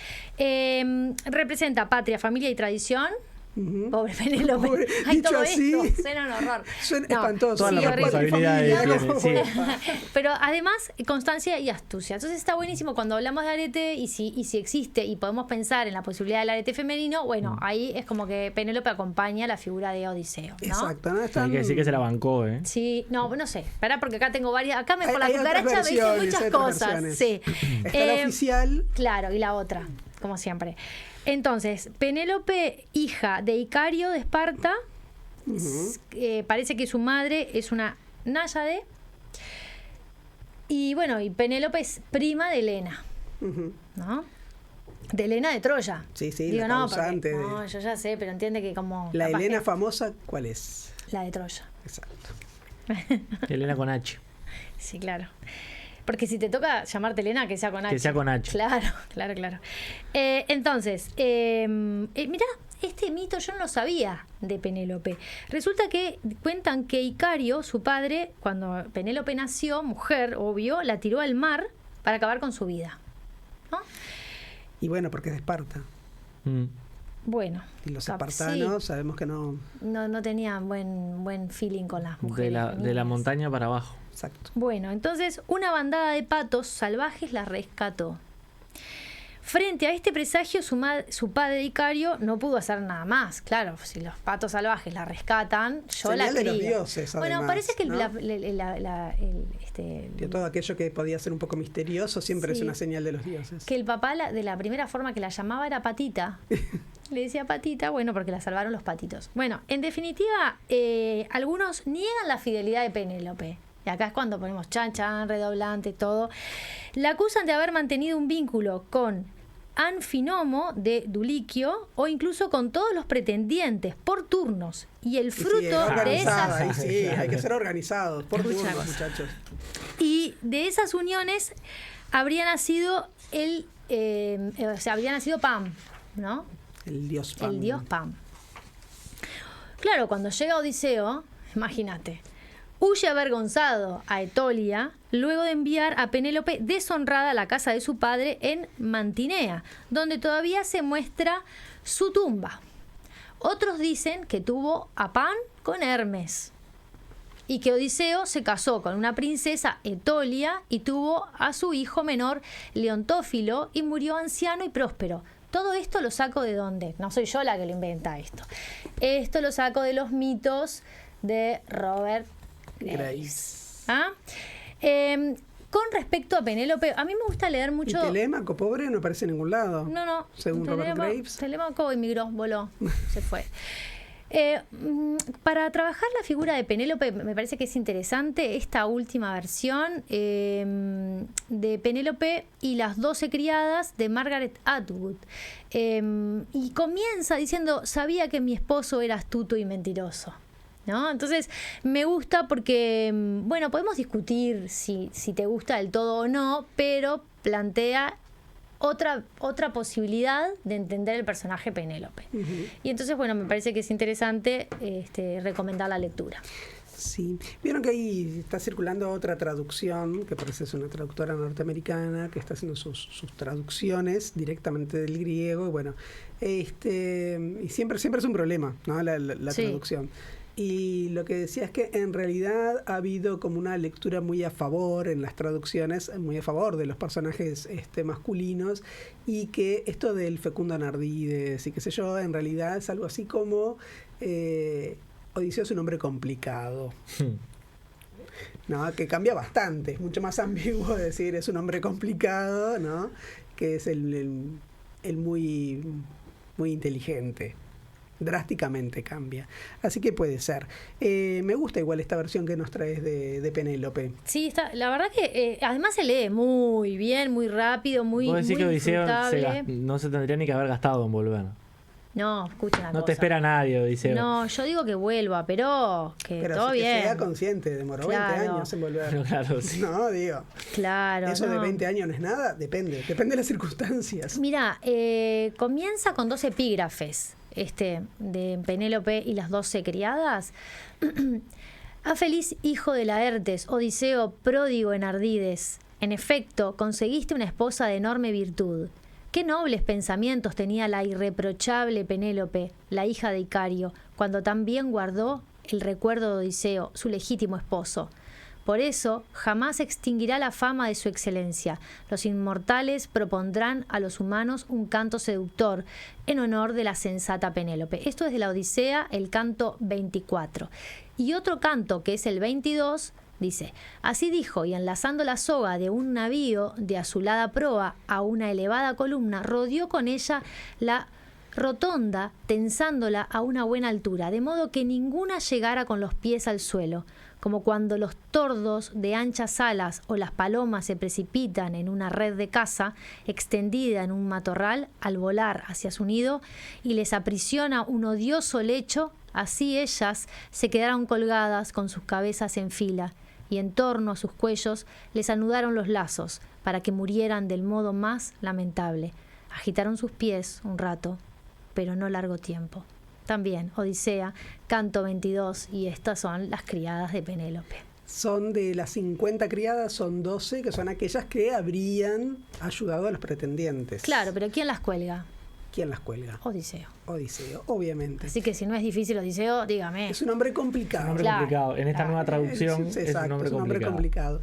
representa patria, familia y tradición. Ujú. Pobre Penélope. Pobre, Ay, dicho todo así, esto suena un horror. Suena No, espantoso. Todas las sí, horrible. responsabilidades Familia, tiene, sí. Pero además, constancia y astucia. Entonces está buenísimo cuando hablamos de arete y si existe y podemos pensar en la posibilidad del arete femenino, bueno, ahí es como que Penélope acompaña la figura de Odiseo, ¿no? Exacto, ¿no? Hay que decir que se la bancó, ¿eh? Sí, no sé, espera porque acá tengo varias, acá por la Hay otras cucaracha me dicen versiones, muchas hay otras cosas, versiones. sí. Está la oficial. Claro, y la otra, como siempre. Entonces, Penélope, hija de Icario de Esparta, parece que su madre es una náyade, y bueno, y Penélope es prima de Helena, Ujú. ¿no? De Helena de Troya. Sí, sí, Digo, la no, porque- causante de- no, yo ya sé, pero entiende que como... La capaz Helena que- famosa, ¿cuál es? La de Troya. Exacto. Elena con H. Sí, claro. Porque si te toca llamarte Elena, que sea con H. Que sea con H. Claro. Entonces, mirá, este mito yo no lo sabía de Penélope. Resulta que cuentan que Icario, su padre, cuando Penélope nació, mujer, obvio, la tiró al mar para acabar con su vida, ¿no? Y bueno, porque es de Esparta. Bueno. Y los espartanos sabemos que no tenían buen feeling con las mujeres. De la montaña para abajo. Exacto. Bueno, entonces una bandada de patos salvajes la rescató. Frente a este presagio, su padre Icario no pudo hacer nada más. Claro, si los patos salvajes la rescatan, yo Señal la de crío. los dioses, bueno, además, parece que ¿no? Todo aquello que podía ser un poco misterioso siempre es una señal de los dioses. Que el papá de la primera forma que la llamaba era Patita. Le decía Patita, bueno, porque la salvaron los patitos. Bueno, en definitiva, algunos niegan la fidelidad de Penélope. Y acá es cuando ponemos chan, redoblante, todo. La acusan de haber mantenido un vínculo con Anfinomo de Duliquio o incluso con todos los pretendientes por turnos. Y el fruto de esas... Sí, hay que ser organizados por turnos, muchachos. Y de esas uniones habría nacido habría nacido Pam, ¿no? El dios Pam. El dios Pam. Claro, cuando llega Odiseo, imagínate, huye avergonzado a Etolia luego de enviar a Penélope deshonrada a la casa de su padre en Mantinea, donde todavía se muestra su tumba. Otros dicen que tuvo a Pan con Hermes y que Odiseo se casó con una princesa Etolia y tuvo a su hijo menor Leontófilo y murió anciano y próspero. Todo esto lo saco de dónde? No soy yo la que lo inventa esto. Esto lo saco de los mitos de Robert Graves. ¿Ah? Con respecto a Penélope, a mí me gusta leer mucho... ¿Y Telémaco, pobre, no aparece en ningún lado? No. Según Robert Graves. Telémaco emigró, voló, se fue. Para trabajar la figura de Penélope me parece que es interesante esta última versión de Penélope y las 12 criadas de Margaret Atwood. Y comienza diciendo: sabía que mi esposo era astuto y mentiroso, ¿no? Entonces me gusta porque, bueno, podemos discutir si te gusta del todo o no, pero plantea otra posibilidad de entender el personaje Penélope. Y entonces, bueno, me parece que es interesante recomendar la lectura. Sí, vieron que ahí está circulando otra traducción, que parece ser una traductora norteamericana que está haciendo sus traducciones directamente del griego, y bueno, y siempre es un problema, ¿no? La traducción. Y lo que decía es que en realidad ha habido como una lectura muy a favor en las traducciones, muy a favor de los personajes masculinos, y que esto del fecundo Nardides y qué sé yo, en realidad es algo así como Odiseo es un hombre complicado. ¿No? Que cambia bastante, es mucho más ambiguo decir es un hombre complicado, ¿no? Que es el muy, muy inteligente. Drásticamente cambia. Así que puede ser. Me gusta igual esta versión que nos traes de Penélope. Sí, la verdad que además se lee muy bien, muy rápido, muy ¿Vos decís muy que Odiseo disfrutable. no se tendría ni que haber gastado en volver? No, escucha una cosa. No te espera nadie, Odiseo. No, yo digo que vuelva, pero todo que bien. sea consciente, demoró 20 años en volver. Pero claro, sí. No, digo. Claro. ¿Eso de 20 años no es nada? Depende de las circunstancias. Mira, comienza con 2 epígrafes. De Penélope y las 12 criadas. A feliz hijo de Laertes, Odiseo, pródigo en ardides. En efecto, conseguiste una esposa de enorme virtud. Qué nobles pensamientos tenía la irreprochable Penélope, la hija de Icario, cuando tan bien guardó el recuerdo de Odiseo, su legítimo esposo. Por eso, jamás extinguirá la fama de su excelencia. Los inmortales propondrán a los humanos un canto seductor en honor de la sensata Penélope. Esto es de la Odisea, el canto 24. Y otro canto, que es el 22, dice: así dijo, y enlazando la soga de un navío de azulada proa a una elevada columna, rodeó con ella la rotonda, tensándola a una buena altura, de modo que ninguna llegara con los pies al suelo. Como cuando los tordos de anchas alas o las palomas se precipitan en una red de caza extendida en un matorral al volar hacia su nido y les aprisiona un odioso lecho, así ellas se quedaron colgadas con sus cabezas en fila. y en torno a sus cuellos les anudaron los lazos para que murieran del modo más lamentable. Agitaron sus pies un rato, pero no largo tiempo. También Odisea, canto 22, y estas son las criadas de Penélope. Son de las 50 criadas, son 12, que son aquellas que habrían ayudado a los pretendientes. Claro, pero ¿quién las cuelga? ¿Quién las cuelga? Odiseo. Odiseo, obviamente. Así que si no es difícil Odiseo, dígame. Es un nombre complicado. Un nombre Claro. complicado. En esta nueva traducción Exacto, es un nombre complicado.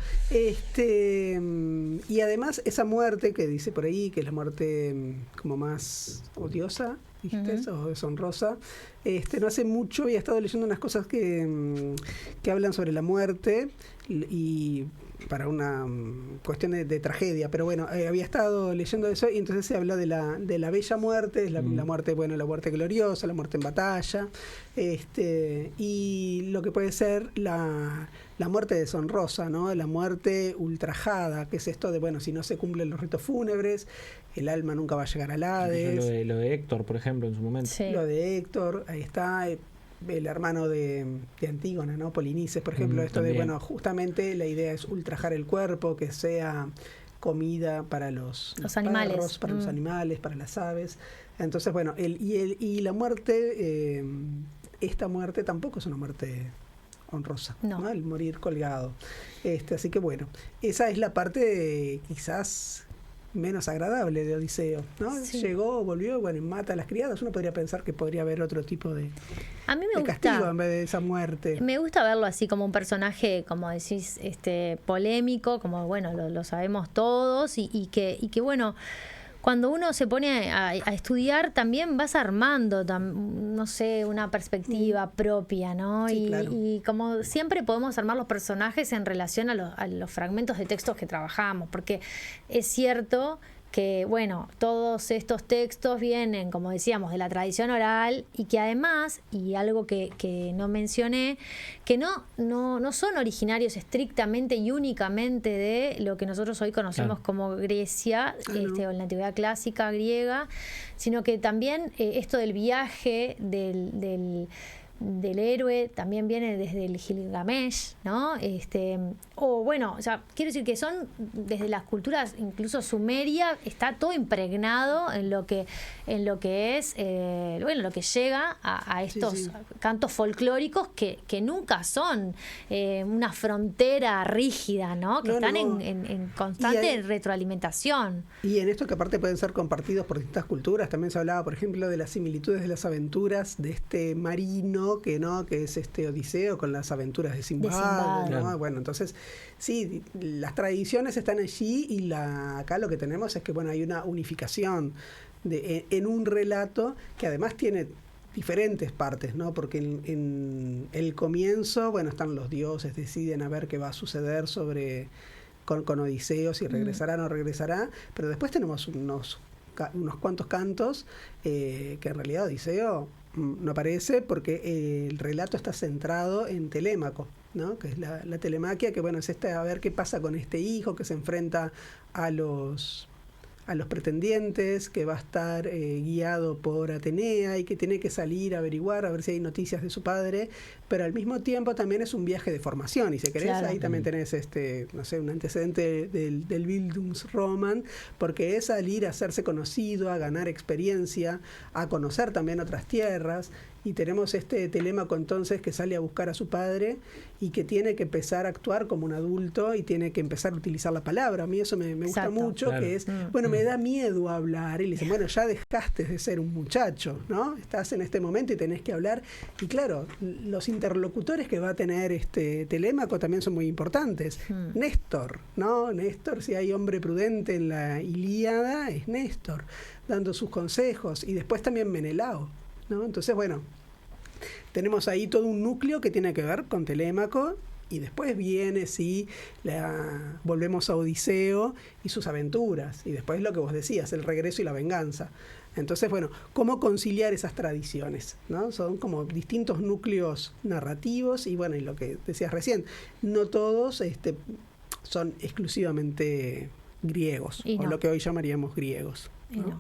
Y además esa muerte que dice por ahí, que es la muerte como más odiosa, ¿viste? O deshonrosa. No hace mucho había estado leyendo unas cosas que hablan sobre la muerte y para una cuestión de tragedia, pero bueno, había estado leyendo eso y entonces se habla de la bella muerte, la muerte, bueno, la muerte gloriosa, la muerte en batalla, y lo que puede ser la muerte deshonrosa, ¿no? La muerte ultrajada, que es esto de, bueno, si no se cumplen los ritos fúnebres, el alma nunca va a llegar al Hades. Lo de Héctor, por ejemplo, en su momento. Sí. Lo de Héctor, ahí está, el hermano de Antígona, ¿no? Polinices, por ejemplo, esto también. de, bueno, justamente la idea es ultrajar el cuerpo, que sea comida para los animales. perros, para los animales, para las aves. Entonces, bueno, y la muerte, esta muerte tampoco es una muerte honrosa, No. El morir colgado. Así que bueno, esa es la parte quizás menos agradable de Odiseo, ¿no? Sí. Llegó, volvió, bueno, y mata a las criadas. Uno podría pensar que podría haber otro tipo de A mí me castigo gusta. en vez de esa muerte. Me gusta verlo así como un personaje, como decís, polémico, como bueno, lo sabemos todos, y que bueno, cuando uno se pone a estudiar también vas armando, no sé, una perspectiva propia, ¿no? Sí, claro. Y como siempre podemos armar los personajes en relación a los fragmentos de textos que trabajamos, porque es cierto que, bueno, todos estos textos vienen, como decíamos, de la tradición oral y que además, y algo que no mencioné, que no son originarios estrictamente y únicamente de lo que nosotros hoy conocemos como Grecia, o la antigüedad clásica griega, sino que también esto del viaje del héroe también viene desde el Gilgamesh, ¿no? O bueno, o sea, quiero decir que son desde las culturas incluso sumeria, está todo impregnado en lo que es lo que llega a estos cantos folclóricos que nunca son una frontera rígida, ¿no? Que están en constante retroalimentación. Y en esto que aparte pueden ser compartidos por distintas culturas, también se hablaba, por ejemplo, de las similitudes de las aventuras de este marino que es Odiseo con las aventuras de Sinbad, ¿no? Claro. Bueno, entonces sí, las tradiciones están allí y acá lo que tenemos es que bueno, hay una unificación en un relato que además tiene diferentes partes, ¿no? Porque en el comienzo, bueno, están los dioses, deciden a ver qué va a suceder con Odiseo, si regresará o no regresará, pero después tenemos unos cuantos cantos que en realidad Odiseo no aparece porque el relato está centrado en Telémaco, ¿no? Que es la telemaquia, que bueno, es a ver qué pasa con este hijo que se enfrenta a los pretendientes, que va a estar guiado por Atenea y que tiene que salir a averiguar, a ver si hay noticias de su padre, pero al mismo tiempo también es un viaje de formación, y si querés, ahí también tenés no sé, un antecedente del Bildungsroman, porque es salir a hacerse conocido, a ganar experiencia, a conocer también otras tierras, y tenemos Telémaco entonces que sale a buscar a su padre y que tiene que empezar a actuar como un adulto y tiene que empezar a utilizar la palabra. A mí eso me gusta mucho, claro. Que es, bueno, me da miedo hablar, y le dicen, bueno, ya dejaste de ser un muchacho, ¿no? Estás en este momento y tenés que hablar, y claro, los interlocutores que va a tener Telémaco también son muy importantes. Néstor, ¿no? Néstor, si hay hombre prudente en la Ilíada, es Néstor, dando sus consejos, y después también Menelao, ¿no? Entonces, bueno, tenemos ahí todo un núcleo que tiene que ver con Telémaco, y después viene, volvemos a Odiseo y sus aventuras, y después lo que vos decías, el regreso y la venganza. Entonces, bueno, ¿cómo conciliar esas tradiciones, ¿no? Son como distintos núcleos narrativos, y bueno, y lo que decías recién, no todos son exclusivamente griegos, Y o no. lo que hoy llamaríamos griegos. Y ¿no? no.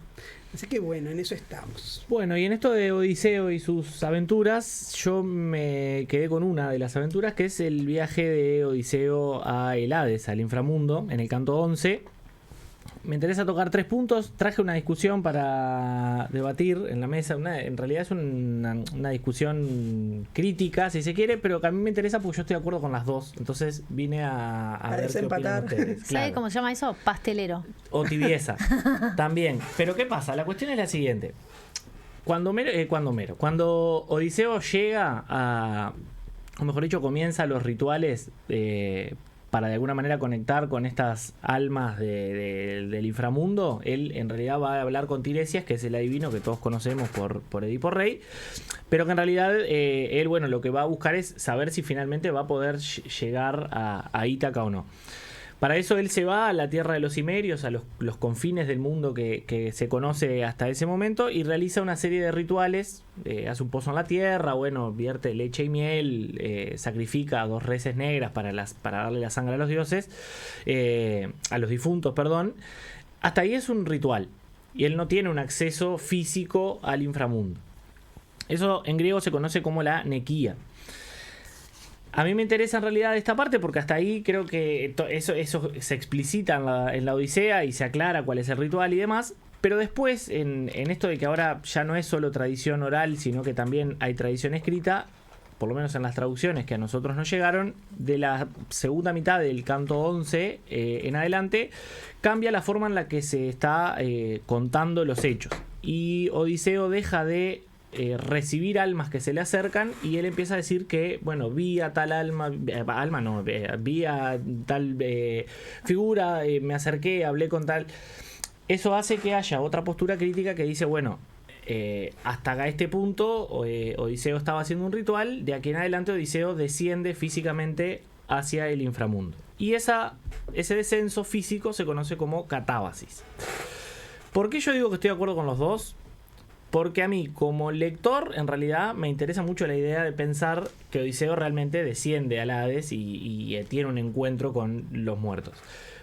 Así que bueno, en eso estamos. Bueno, y en esto de Odiseo y sus aventuras, yo me quedé con una de las aventuras, que es el viaje de Odiseo a el Hades, al inframundo, en el canto 11. Me interesa tocar 3 puntos. Traje una discusión para debatir en la mesa. En realidad es una discusión crítica, si se quiere, pero que a mí me interesa porque yo estoy de acuerdo con las dos. Entonces vine a ver qué desempatar. opinan ustedes. ¿Sabe Claro. cómo se llama eso? Pastelero. O tibieza también. Pero ¿qué pasa? La cuestión es la siguiente. Cuando Odiseo llega a, o mejor dicho, comienza los rituales para de alguna manera conectar con estas almas del inframundo, él en realidad va a hablar con Tiresias, que es el adivino que todos conocemos por Edipo Rey, pero que en realidad él, bueno, lo que va a buscar es saber si finalmente va a poder llegar a Ítaca o no. Para eso él se va a la tierra de los Cimerios, a los confines del mundo que se conoce hasta ese momento, y realiza una serie de rituales. Hace un pozo en la tierra, bueno, vierte leche y miel, sacrifica a 2 reses negras para darle la sangre a los dioses, a los difuntos, perdón. Hasta ahí es un ritual, y él no tiene un acceso físico al inframundo. Eso en griego se conoce como la nequía. A mí me interesa en realidad esta parte porque hasta ahí creo que eso se explicita en la Odisea y se aclara cuál es el ritual y demás. Pero después, en esto de que ahora ya no es solo tradición oral, sino que también hay tradición escrita, por lo menos en las traducciones que a nosotros nos llegaron, de la segunda mitad del canto 11 en adelante, cambia la forma en la que se está contando los hechos. Y Odiseo deja de recibir almas que se le acercan y él empieza a decir que, bueno, vi a tal vi a tal figura, me acerqué, hablé con tal. Eso hace que haya otra postura crítica que dice, bueno, hasta este punto Odiseo estaba haciendo un ritual, de aquí en adelante Odiseo desciende físicamente hacia el inframundo. Y ese descenso físico se conoce como catábasis. ¿Por qué yo digo que estoy de acuerdo con los dos? Porque a mí, como lector, en realidad me interesa mucho la idea de pensar que Odiseo realmente desciende al Hades y tiene un encuentro con los muertos.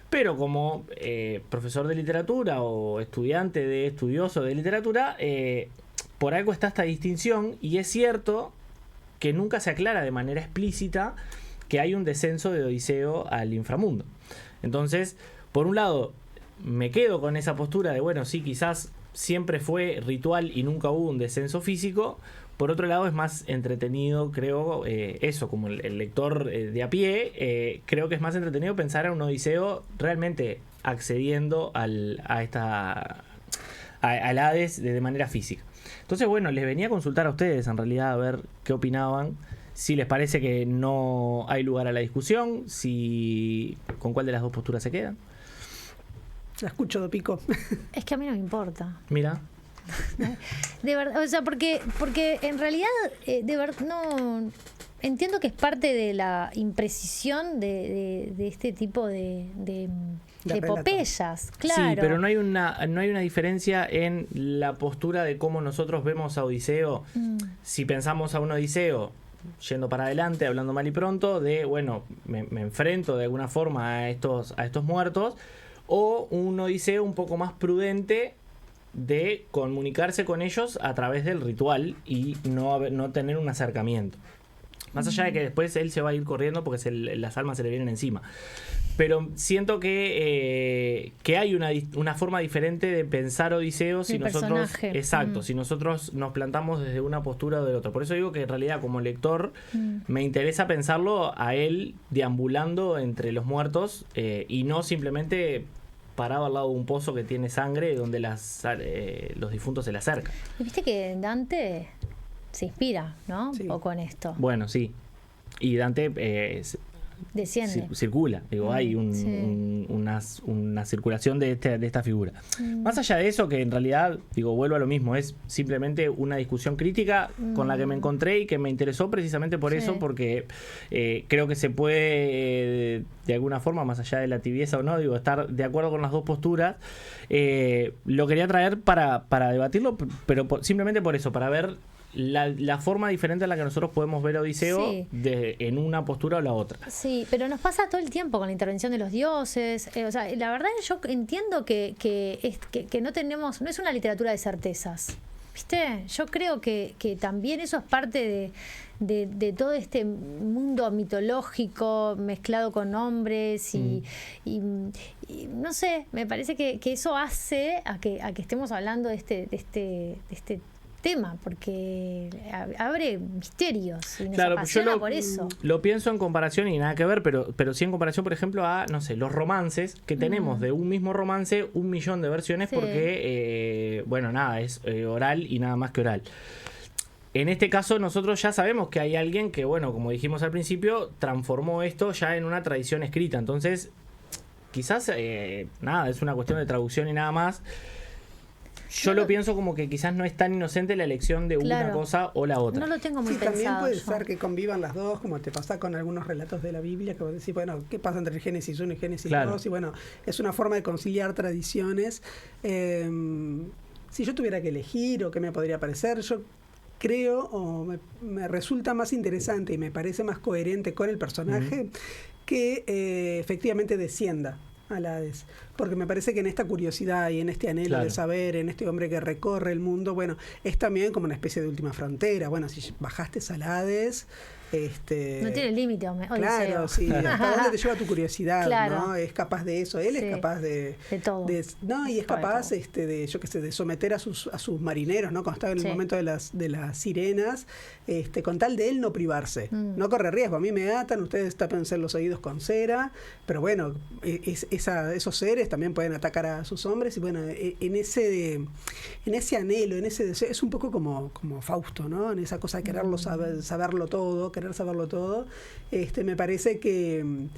Pero como profesor de literatura o estudioso de literatura, por algo está esta distinción, y es cierto que nunca se aclara de manera explícita que hay un descenso de Odiseo al inframundo. Entonces, por un lado, me quedo con esa postura de, bueno, sí, quizás siempre fue ritual y nunca hubo un descenso físico. Por otro lado, es más entretenido, creo, eso, como el lector de a pie, creo que es más entretenido pensar a un Odiseo realmente accediendo al Hades de manera física. Entonces, bueno, les venía a consultar a ustedes, en realidad, a ver qué opinaban, si les parece que no hay lugar a la discusión, con cuál de las dos posturas se quedan. La escucho de pico. Es que a mí no me importa. Mira. De verdad, o sea, porque en realidad, de verdad, no entiendo que es parte de la imprecisión de este tipo de epopeyas, claro. Sí, pero no hay una diferencia en la postura de cómo nosotros vemos a Odiseo. Si pensamos a un Odiseo yendo para adelante, hablando mal y pronto, de, bueno, me enfrento de alguna forma a estos muertos, o un Odiseo un poco más prudente de comunicarse con ellos a través del ritual y no tener un acercamiento. Más allá de que después él se va a ir corriendo porque las almas se le vienen encima. Pero siento que hay una forma diferente de pensar Odiseo si nosotros, exacto, si nosotros nos plantamos desde una postura o de otra. Por eso digo que en realidad como lector me interesa pensarlo a él deambulando entre los muertos y no simplemente parado al lado de un pozo que tiene sangre donde los difuntos se le acercan. Y viste que Dante se inspira, ¿no? Sí. Un poco en esto. Bueno, sí. Y Dante desciende. Circula, digo, hay sí. una circulación de esta figura. Más allá de eso, que en realidad, digo, vuelvo a lo mismo, es simplemente una discusión crítica con la que me encontré y que me interesó precisamente por eso, porque creo que se puede, de alguna forma, más allá de la tibieza o no, digo, estar de acuerdo con las dos posturas. Lo quería traer para debatirlo, pero simplemente por eso, para ver la forma diferente en la que nosotros podemos ver a Odiseo Sí. en una postura o la otra. Sí, pero nos pasa todo el tiempo con la intervención de los dioses. O sea, la verdad yo entiendo que no tenemos, no es una literatura de certezas. ¿Viste? Yo creo que también eso es parte de todo este mundo mitológico mezclado con hombres y no sé, me parece que eso hace a que estemos hablando de este tema, porque abre misterios y nos apasiona por eso. Lo pienso en comparación y nada que ver, pero sí en comparación, por ejemplo, a, no sé, los romances que tenemos de un mismo romance, 1 millón de versiones, Sí. porque, bueno, nada, es oral y nada más que oral. En este caso nosotros ya sabemos que hay alguien que, bueno, como dijimos al principio, transformó esto ya en una tradición escrita. Entonces, quizás, nada, es una cuestión de traducción y nada más. Yo lo pienso como que quizás no es tan inocente la elección de una Claro. cosa o la otra. No lo tengo muy Sí, también pensado puede yo. ser que convivan las dos, como te pasa con algunos relatos de la Biblia, que vos decís, bueno, ¿qué pasa entre Génesis 1 y Génesis Claro. 2? Y bueno, es una forma de conciliar tradiciones. Si yo tuviera que elegir o qué me podría parecer, yo creo o me resulta más interesante y me parece más coherente con el personaje que efectivamente descienda al Hades, porque me parece que en esta curiosidad y en este anhelo Claro. de saber, en este hombre que recorre el mundo, bueno, es también como una especie de última frontera. Bueno, si bajaste al Hades, No tiene límite, Odiseo. claro, sí, ¿hasta dónde te lleva tu curiosidad? Claro. ¿No? Es capaz de eso, él Sí. es capaz de todo. no, y es Para capaz todo. de, yo qué sé, de someter a sus marineros, ¿no? Cuando estaba en el Sí. momento de las sirenas, con tal de él no privarse, no corre riesgo. A mí me atan, ustedes tápense los oídos con cera, pero bueno, esos seres también pueden atacar a sus hombres, y bueno, en ese anhelo, en ese deseo, es un poco como Fausto, ¿no? En esa cosa de quererlo saberlo todo, querer saberlo todo. Me parece que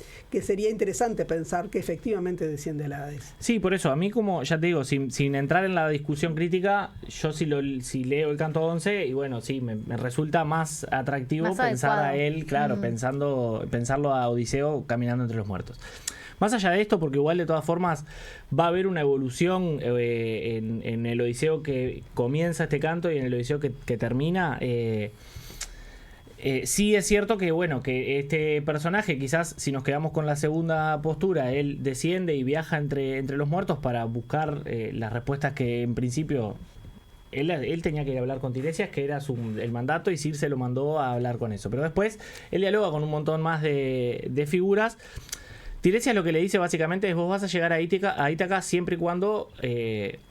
sería interesante pensar que efectivamente desciende al Hades. Sí, por eso, a mí como, ya te digo, sin entrar en la discusión crítica, yo si leo el Canto 11, y bueno, sí, me resulta más atractivo Más pensar adecuado. a él, claro, pensarlo a Odiseo caminando entre los muertos. Más allá de esto, porque igual de todas formas va a haber una evolución en el Odiseo que comienza este canto y en el Odiseo que termina. Sí es cierto que, bueno, que este personaje, quizás si nos quedamos con la segunda postura, él desciende y viaja entre los muertos para buscar las respuestas que en principio él tenía que ir a hablar con Tiresias, que era el mandato, y Circe lo mandó a hablar con eso. Pero después él dialoga con un montón más de figuras. Tiresias lo que le dice básicamente es: vos vas a llegar a Ítaca siempre y cuando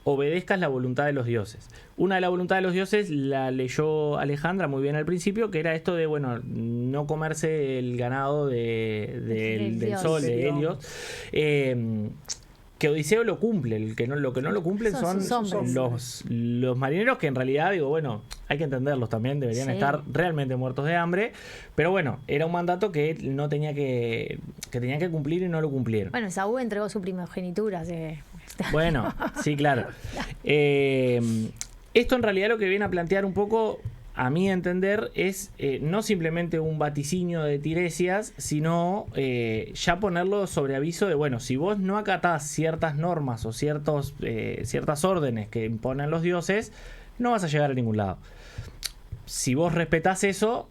obedezcas la voluntad de los dioses. Una de la voluntad de los dioses la leyó Alejandra muy bien al principio, que era esto de, bueno, no comerse el ganado del Dios. sol, de Helios. Que Odiseo lo cumple, lo que no lo cumplen Son son sus hombres. los marineros, que en realidad, digo, bueno, hay que entenderlos también, deberían Sí. estar realmente muertos de hambre, pero bueno, era un mandato que él no tenía que tenían que cumplir y no lo cumplieron. Bueno, Saúl entregó su primogenitura. Así que... Bueno, sí, claro. Esto en realidad lo que viene a plantear un poco, a mi entender, es no simplemente un vaticinio de Tiresias, sino ya ponerlo sobre aviso de, bueno, si vos no acatás ciertas normas o ciertas órdenes que imponen los dioses, no vas a llegar a ningún lado. Si vos respetás eso,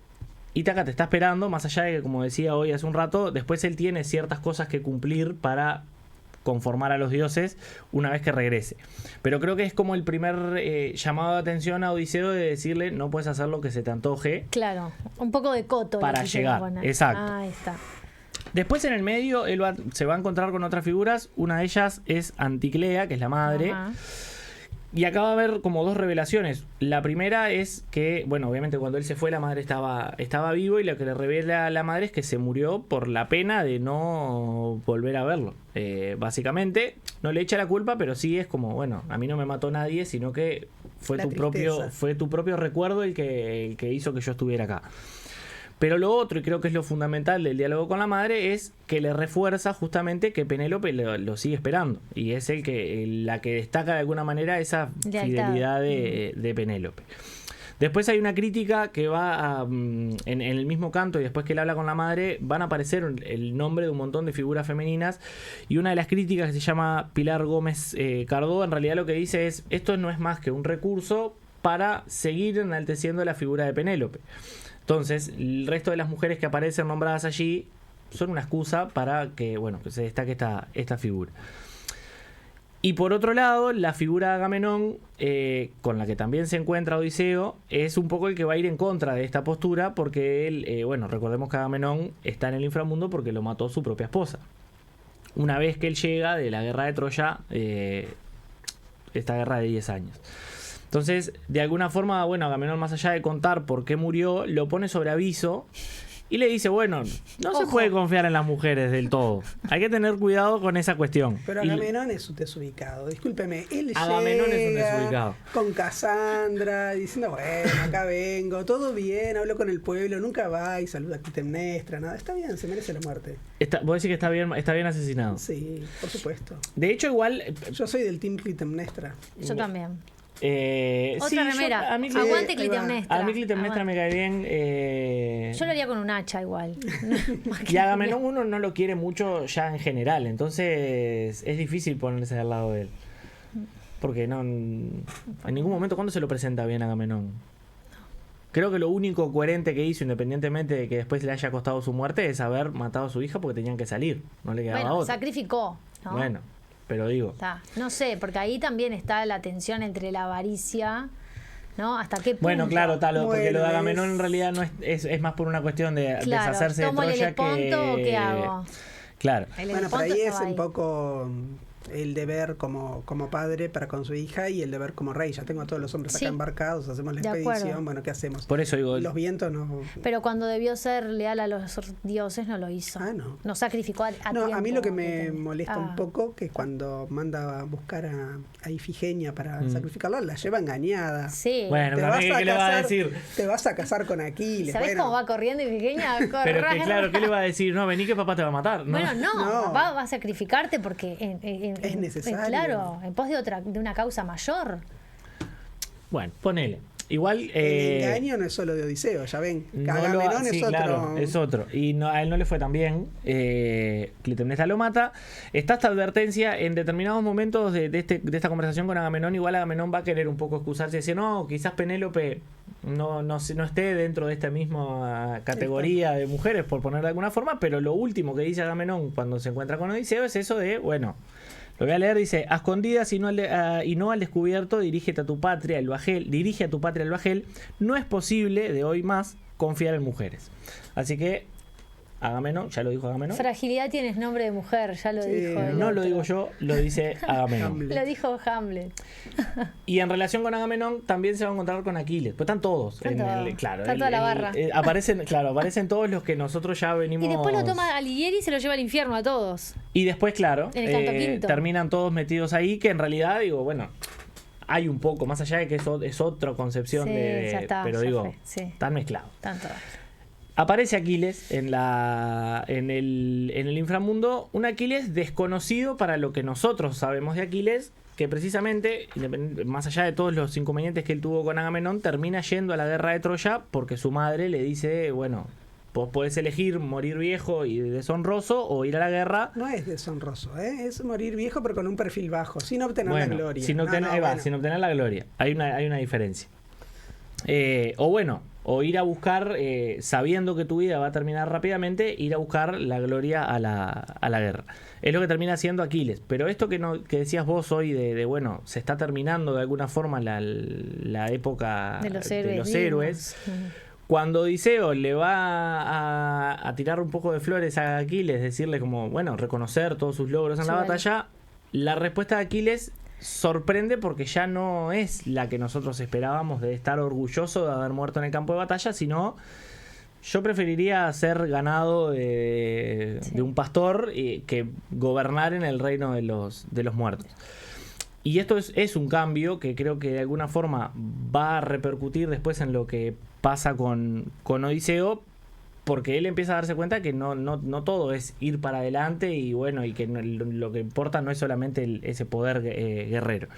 Ítaca te está esperando, más allá de que, como decía hoy hace un rato, después él tiene ciertas cosas que cumplir para conformar a los dioses una vez que regrese. Pero creo que es como el primer llamado de atención a Odiseo, de decirle: no puedes hacer lo que se te antoje. Claro, un poco de coto. Para le quisieron llegar, poner. exacto. Ahí está. Después en el medio él se va a encontrar con otras figuras. Una de ellas es Anticlea, que es la madre. Ajá. Y acá va a haber como dos revelaciones. La primera es que, bueno, obviamente cuando él se fue la madre estaba vivo, y lo que le revela a la madre es que se murió por la pena de no volver a verlo. Básicamente, no le echa la culpa, pero sí es como, bueno, a mí no me mató nadie, sino que fue La tu tristeza. propio recuerdo el que hizo que yo estuviera acá. Pero lo otro, y creo que es lo fundamental del diálogo con la madre, es que le refuerza justamente que Penélope lo sigue esperando. Y es la que destaca de alguna manera esa Lealtad. fidelidad de Penélope. Después hay una crítica que va en el mismo canto, y después que él habla con la madre, van a aparecer el nombre de un montón de figuras femeninas. Y una de las críticas, que se llama Pilar Gómez Cardó, en realidad lo que dice es: esto no es más que un recurso para seguir enalteciendo la figura de Penélope. Entonces, el resto de las mujeres que aparecen nombradas allí son una excusa para que, bueno, que se destaque esta figura. Y por otro lado, la figura de Agamenón, con la que también se encuentra Odiseo, es un poco el que va a ir en contra de esta postura, porque él, bueno, recordemos que Agamenón está en el inframundo porque lo mató su propia esposa. Una vez que él llega de la guerra de Troya, esta guerra de 10 años. Entonces, de alguna forma, bueno, Agamenón, más allá de contar por qué murió, lo pone sobre aviso y le dice, bueno, no se puede confiar en las mujeres del todo. Hay que tener cuidado con esa cuestión. Pero Agamenón es un desubicado, discúlpeme. Él Agamenón llega es un desubicado. Con Casandra, diciendo, bueno, acá vengo, todo bien, hablo con el pueblo, nunca va y saluda a Clitemnestra, nada. Está bien, se merece la muerte. ¿Vos decís que está bien asesinado? Sí, por supuesto. De hecho, igual... Yo soy del team Clitemnestra. Yo también. Otra sí, remera. Aguante Clitemnestra. A mí Clitemnestra me cae bien. Yo lo haría con un hacha igual. Y Agamenón uno no lo quiere mucho ya en general, entonces es difícil ponerse al lado de él. Porque no, en ningún momento, ¿cuándo se lo presenta bien Agamenón? Creo que lo único coherente que hizo, independientemente de que después le haya costado su muerte, es haber matado a su hija porque tenían que salir. No le quedaba otra. Sacrificó, ¿no? Bueno, pero digo... No sé, porque ahí también está la tensión entre la avaricia, ¿no? ¿Hasta qué punto? Bueno, claro, porque lo de Agamenón en realidad no es más por una cuestión de deshacerse de Troya el ponto, ¿o qué hago? Claro. Bueno, por ahí es un poco el deber como padre para con su hija y el deber como rey. Ya tengo a todos los hombres acá embarcados, hacemos la expedición, bueno, ¿qué hacemos? Por eso digo... Los vientos no... Pero cuando debió ser leal a los dioses no lo hizo. No. No sacrificó a tiempo. A mí lo que me molesta un poco, que cuando manda a buscar a Ifigenia para sacrificarla, la lleva engañada. Sí. Bueno, ¿qué le va a decir? Te vas a casar con Aquiles. ¿Sabés cómo va corriendo Ifigenia? Pero que claro, ¿qué le va a decir? No, vení que papá te va a matar. ¿No? Bueno, no. Papá va a sacrificarte porque es necesario. Claro, en pos de una causa mayor. Bueno, ponele. Igual... el engaño no es solo de Odiseo, ya ven. Agamenón es otro. Claro, es otro. Y a él no le fue tan bien. Clitemnestra lo mata. Está esta advertencia en determinados momentos de esta conversación con Agamenón. Igual Agamenón va a querer un poco excusarse y decir, no, quizás Penélope no esté dentro de esta misma categoría de mujeres, por ponerlo de alguna forma, pero lo último que dice Agamenón cuando se encuentra con Odiseo es eso de, bueno... Lo voy a leer, dice, a escondidas y no al descubierto, dirige a tu patria el bajel. No es posible, de hoy más, confiar en mujeres. Así que, Agamenón, ya lo dijo Agamenón. Fragilidad tienes nombre de mujer, ya lo dijo. No lo digo yo, lo dice Agamenón. Lo dijo Hamlet. Y en relación con Agamenón, también se va a encontrar con Aquiles. Pues están todos. Está toda la barra. Aparecen todos los que nosotros ya venimos... Y después lo toma Alighieri y se lo lleva al infierno a todos. Y después, claro, en el canto quinto. Terminan todos metidos ahí, que en realidad, digo, bueno... Hay un poco, más allá de que eso es otra concepción ya está, pero ya digo, fue, están mezclados. Tanto. Aparece Aquiles en el inframundo, un Aquiles desconocido para lo que nosotros sabemos de Aquiles, que precisamente, más allá de todos los inconvenientes que él tuvo con Agamenón, termina yendo a la guerra de Troya porque su madre le dice, bueno, vos podés elegir morir viejo y deshonroso o ir a la guerra. No es deshonroso, es morir viejo pero con un perfil bajo, sin obtener la gloria. Sin obtener la gloria. Hay una diferencia. O ir a buscar, sabiendo que tu vida va a terminar rápidamente, ir a buscar la gloria a la guerra. Es lo que termina haciendo Aquiles. Pero esto que decías vos hoy bueno, se está terminando de alguna forma la época de los héroes. Cuando Odiseo le va a tirar un poco de flores a Aquiles, decirle como, bueno, reconocer todos sus logros en la batalla, la respuesta de Aquiles sorprende porque ya no es la que nosotros esperábamos de estar orgulloso de haber muerto en el campo de batalla, sino yo preferiría ser ganado de un pastor que gobernar en el reino de los muertos. Y esto es un cambio que creo que de alguna forma va a repercutir después en lo que pasa con Odiseo, porque él empieza a darse cuenta que no todo es ir para adelante y bueno, y que lo que importa no es solamente ese poder guerrero.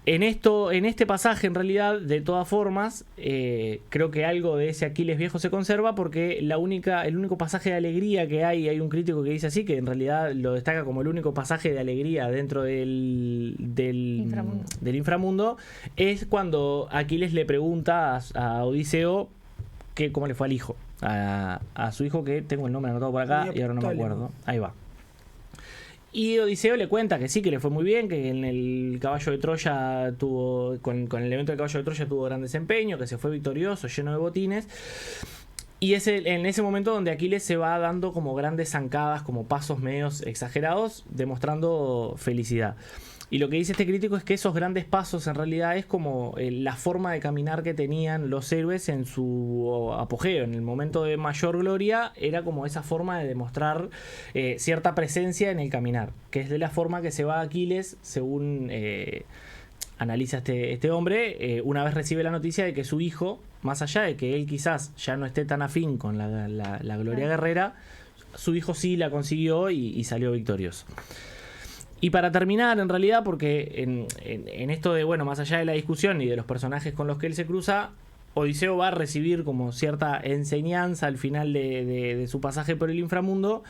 En este pasaje, en realidad, de todas formas, creo que algo de ese Aquiles viejo se conserva, porque el único pasaje de alegría que hay un crítico que dice así, que en realidad lo destaca como el único pasaje de alegría dentro del inframundo, es cuando Aquiles le pregunta a Odiseo cómo le fue al hijo, a su hijo, que tengo el nombre anotado por acá y ahora no me acuerdo. Ahí va. Y Odiseo le cuenta que sí, que le fue muy bien, que en el caballo de Troya con el evento del caballo de Troya tuvo gran desempeño, que se fue victorioso, lleno de botines. Y es en ese momento donde Aquiles se va dando como grandes zancadas, como pasos medios exagerados, demostrando felicidad. Y lo que dice este crítico es que esos grandes pasos en realidad es como la forma de caminar que tenían los héroes en su apogeo, en el momento de mayor gloria, era como esa forma de demostrar cierta presencia en el caminar, que es de la forma que se va Aquiles, según analiza este hombre, una vez recibe la noticia de que su hijo, más allá de que él quizás ya no esté tan afín con la gloria guerrera, su hijo sí la consiguió y salió victorioso. Y para terminar, en realidad, porque en esto de, bueno, más allá de la discusión y de los personajes con los que él se cruza, Odiseo va a recibir como cierta enseñanza al final de su pasaje por el inframundo.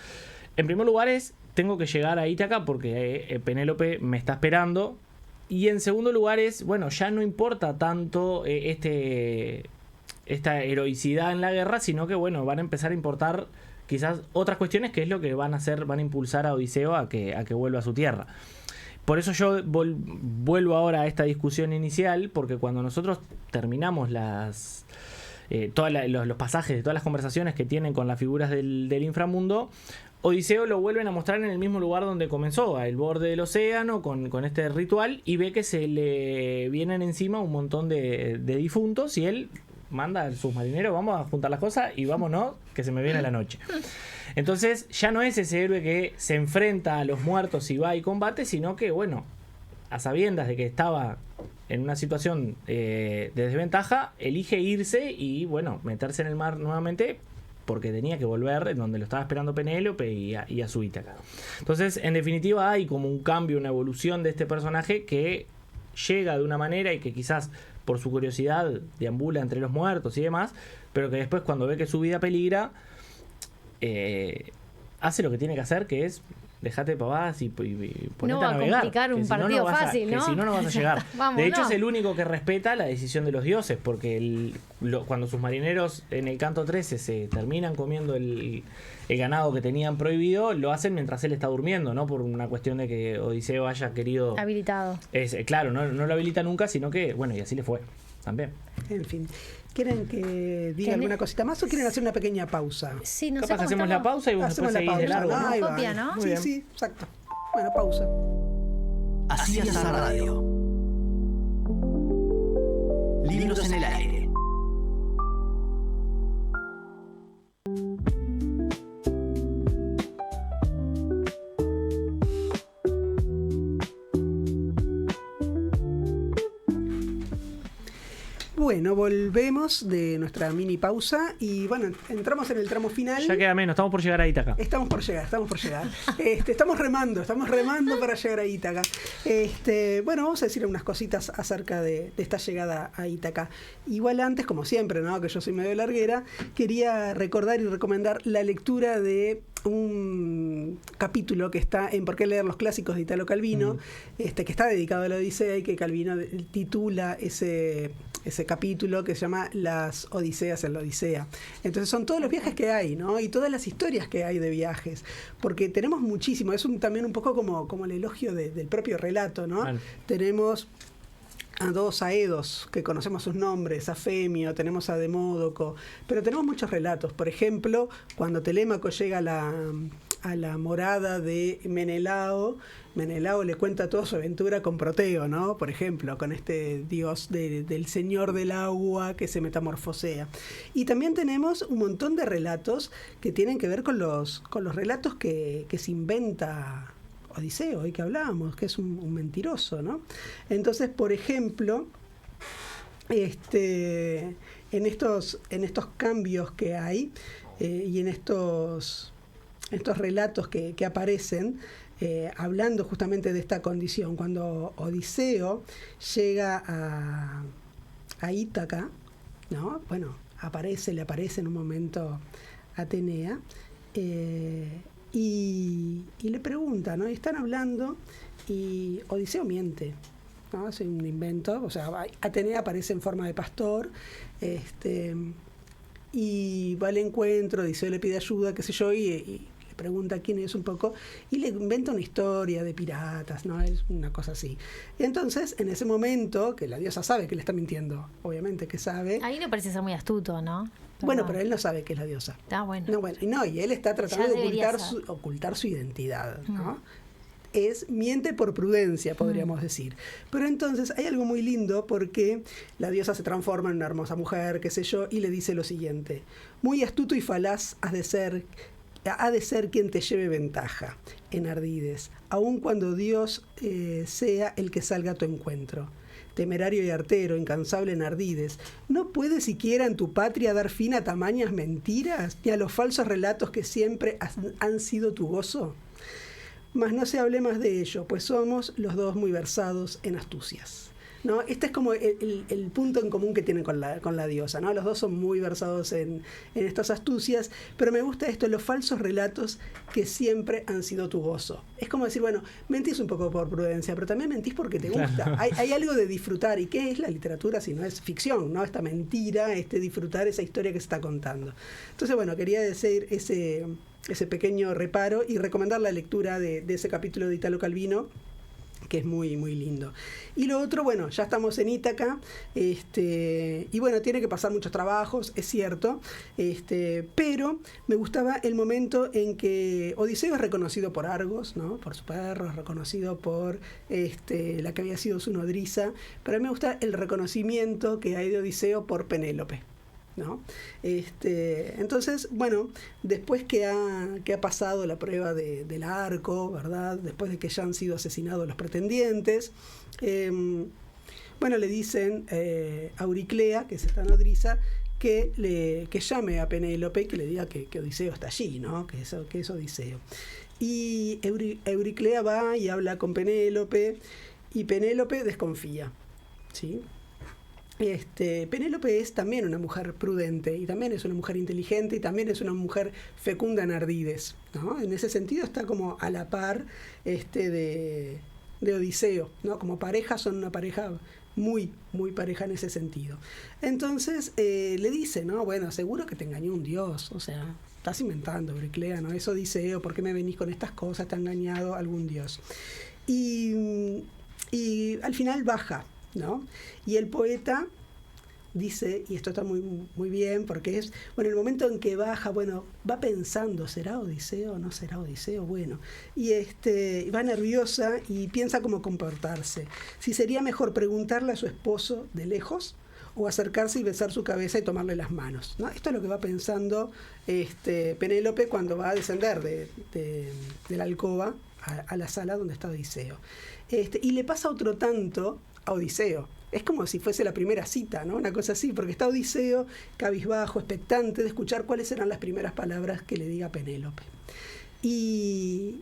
En primer lugar tengo que llegar a Ítaca porque Penélope me está esperando. Y en segundo lugar bueno, ya no importa tanto esta heroicidad en la guerra, sino que, bueno, van a empezar a importar quizás otras cuestiones, que es lo que van a impulsar a Odiseo a que vuelva a su tierra. Por eso yo vuelvo ahora a esta discusión inicial, porque cuando nosotros terminamos los pasajes de todas las conversaciones que tienen con las figuras del inframundo, Odiseo lo vuelven a mostrar en el mismo lugar donde comenzó, al borde del océano, con este ritual, y ve que se le vienen encima un montón de difuntos, y él manda a sus marineros, vamos a juntar las cosas y vámonos, que se me viene la noche. Entonces ya no es ese héroe que se enfrenta a los muertos y va y combate, sino que, bueno, a sabiendas de que estaba en una situación de desventaja, elige irse y, bueno, meterse en el mar nuevamente, porque tenía que volver en donde lo estaba esperando Penélope y a su Ítaca. Entonces, en definitiva, hay como un cambio, una evolución de este personaje que llega de una manera y que quizás por su curiosidad deambula entre los muertos y demás, pero que después, cuando ve que su vida peligra, hace lo que tiene que hacer, que es dejate de pavadas y ponete a navegar. Complicar un partido fácil, ¿no? Que si no, no vas a llegar. Vamos, de hecho, es el único que respeta la decisión de los dioses, porque cuando sus marineros en el canto 13 se terminan comiendo el ganado que tenían prohibido, lo hacen mientras él está durmiendo, no por una cuestión de que Odiseo haya querido... Habilitado. Claro, no lo habilita nunca, sino que, bueno, y así le fue también. En fin. ¿Quieren que diga alguna cosita más o quieren hacer una pequeña pausa? Sí, no sé Capaz cómo hacemos estamos. la pausa y vos Hacemos después la seguís de pausa. largo, ¿no? Ahí va. Copia, ¿no? Sí, sí, exacto. Bueno, pausa. Así es la radio. Libros en el aire. Bueno, volvemos de nuestra mini pausa y bueno, entramos en el tramo final. Ya queda menos, estamos por llegar a Ítaca. Estamos por llegar. Estamos remando para llegar a Ítaca. Bueno, vamos a decir unas cositas acerca de esta llegada a Ítaca. Igual antes, como siempre, ¿no? Que yo soy medio larguera, quería recordar y recomendar la lectura de un capítulo que está en ¿Por qué leer los clásicos? De Italo Calvino, que está dedicado a la Odisea y que Calvino titula ese capítulo que se llama Las Odiseas en la Odisea. Entonces son todos los viajes que hay, ¿no? Y todas las historias que hay de viajes, porque tenemos muchísimo, es también un poco como el elogio del propio relato, ¿no? Vale. Tenemos a dos Aedos, que conocemos sus nombres, a Femio, tenemos a Demódoco, pero tenemos muchos relatos. Por ejemplo, cuando Telémaco llega a la morada de Menelao le cuenta toda su aventura con Proteo, ¿no? Por ejemplo, con este dios del señor del agua que se metamorfosea. Y también tenemos un montón de relatos que tienen que ver con los relatos que se inventa Odiseo, hoy que hablábamos, que es un mentiroso, ¿no? Entonces, por ejemplo, en estos cambios que hay y en estos relatos que aparecen, hablando justamente de esta condición, cuando Odiseo llega a Ítaca, ¿no? Bueno, le aparece en un momento Atenea, y le pregunta, ¿no? Y están hablando y Odiseo miente. ¿no? Es un invento, o sea, Atenea aparece en forma de pastor, y va al encuentro, Odiseo le pide ayuda, qué sé yo, y le pregunta quién es un poco, y le inventa una historia de piratas, ¿no? Es una cosa así. Entonces, en ese momento, que la diosa sabe que le está mintiendo, obviamente que sabe. Ahí no parece ser muy astuto, ¿no? Bueno, pero él no sabe que es la diosa. Ah, bueno. Y él está tratando de ocultar su identidad, ¿no? Miente por prudencia, podríamos decir. Pero entonces hay algo muy lindo porque la diosa se transforma en una hermosa mujer, qué sé yo, y le dice lo siguiente: muy astuto y falaz ha de ser quien te lleve ventaja, Enardides, aun cuando Dios sea el que salga a tu encuentro. Temerario y artero, incansable Enardides, ¿no puedes siquiera en tu patria dar fin a tamañas mentiras ni a los falsos relatos que siempre han sido tu gozo? Mas no se hable más de ello, pues somos los dos muy versados en astucias, ¿no? Este es como el punto en común que tienen con la diosa, ¿no? Los dos son muy versados en estas astucias, pero me gusta esto, los falsos relatos que siempre han sido tu gozo. Es como decir, bueno, mentís un poco por prudencia, pero también mentís porque te gusta. Claro. Hay algo de disfrutar. ¿Y qué es la literatura si no es ficción, ¿no? Esta mentira, disfrutar esa historia que se está contando. Entonces, bueno, quería decir ese pequeño reparo y recomendar la lectura de ese capítulo de Italo Calvino, que es muy, muy lindo. Y lo otro, bueno, ya estamos en Ítaca, y bueno, tiene que pasar muchos trabajos, es cierto, pero me gustaba el momento en que Odiseo es reconocido por Argos, ¿no? Por su perro, es reconocido por la que había sido su nodriza, pero a mí me gusta el reconocimiento que hay de Odiseo por Penélope, ¿no? Entonces, bueno, después que ha pasado la prueba del arco, ¿verdad? Después de que ya han sido asesinados los pretendientes, bueno, le dicen a Euriclea, que es esta nodriza, que llame a Penélope y que le diga que Odiseo está allí, ¿no? Que es Odiseo. Y Euriclea va y habla con Penélope, y Penélope desconfía, ¿sí? Penélope es también una mujer prudente y también es una mujer inteligente y también es una mujer fecunda en ardides, ¿no? En ese sentido está como a la par de Odiseo, ¿no? Como pareja son una pareja muy, muy pareja en ese sentido. Entonces le dice, ¿no? Bueno, seguro que te engañó un dios, o sea, estás inventando, Euriclea, ¿no? Es Odiseo, ¿por qué me venís con estas cosas? Te ha engañado algún dios. Y al final baja, ¿no? Y el poeta dice, y esto está muy, muy bien, porque es, bueno, el momento en que baja, bueno, va pensando, ¿será Odiseo o no será Odiseo? Bueno, y va nerviosa y piensa cómo comportarse. Si sería mejor preguntarle a su esposo de lejos o acercarse y besar su cabeza y tomarle las manos, ¿no? Esto es lo que va pensando Penélope cuando va a descender de la alcoba a la sala donde está Odiseo. Y le pasa otro tanto a Odiseo. Es como si fuese la primera cita, ¿no? Una cosa así, porque está Odiseo cabizbajo, expectante de escuchar cuáles eran las primeras palabras que le diga Penélope. Y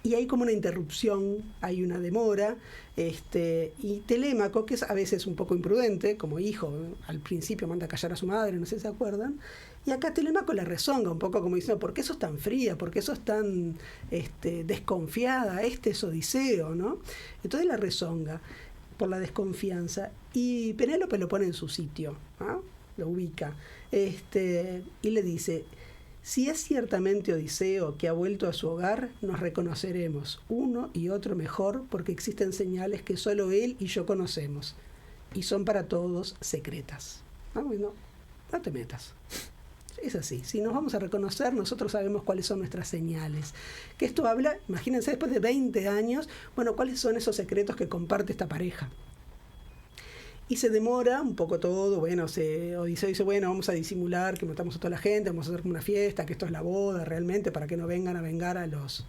hay como una interrupción, hay una demora, y Telémaco, que es a veces un poco imprudente, como hijo, al principio manda a callar a su madre, no sé si se acuerdan, y acá Telémaco le rezonga un poco como diciendo, ¿por qué sos tan fría? ¿Por qué sos tan desconfiada? Es Odiseo, ¿no? Entonces la rezonga por la desconfianza, y Penélope lo pone en su sitio, ¿no? Lo ubica, y le dice, si es ciertamente Odiseo que ha vuelto a su hogar, nos reconoceremos uno y otro mejor, porque existen señales que solo él y yo conocemos, y son para todos secretas. Ah, bueno, no te metas. Es así, si nos vamos a reconocer, nosotros sabemos cuáles son nuestras señales. Que esto habla, imagínense, después de 20 años, bueno, cuáles son esos secretos que comparte esta pareja. Y se demora un poco todo, bueno, Odiseo dice, bueno, vamos a disimular que matamos a toda la gente, vamos a hacer una fiesta, que esto es la boda realmente, para que no vengan a vengar a los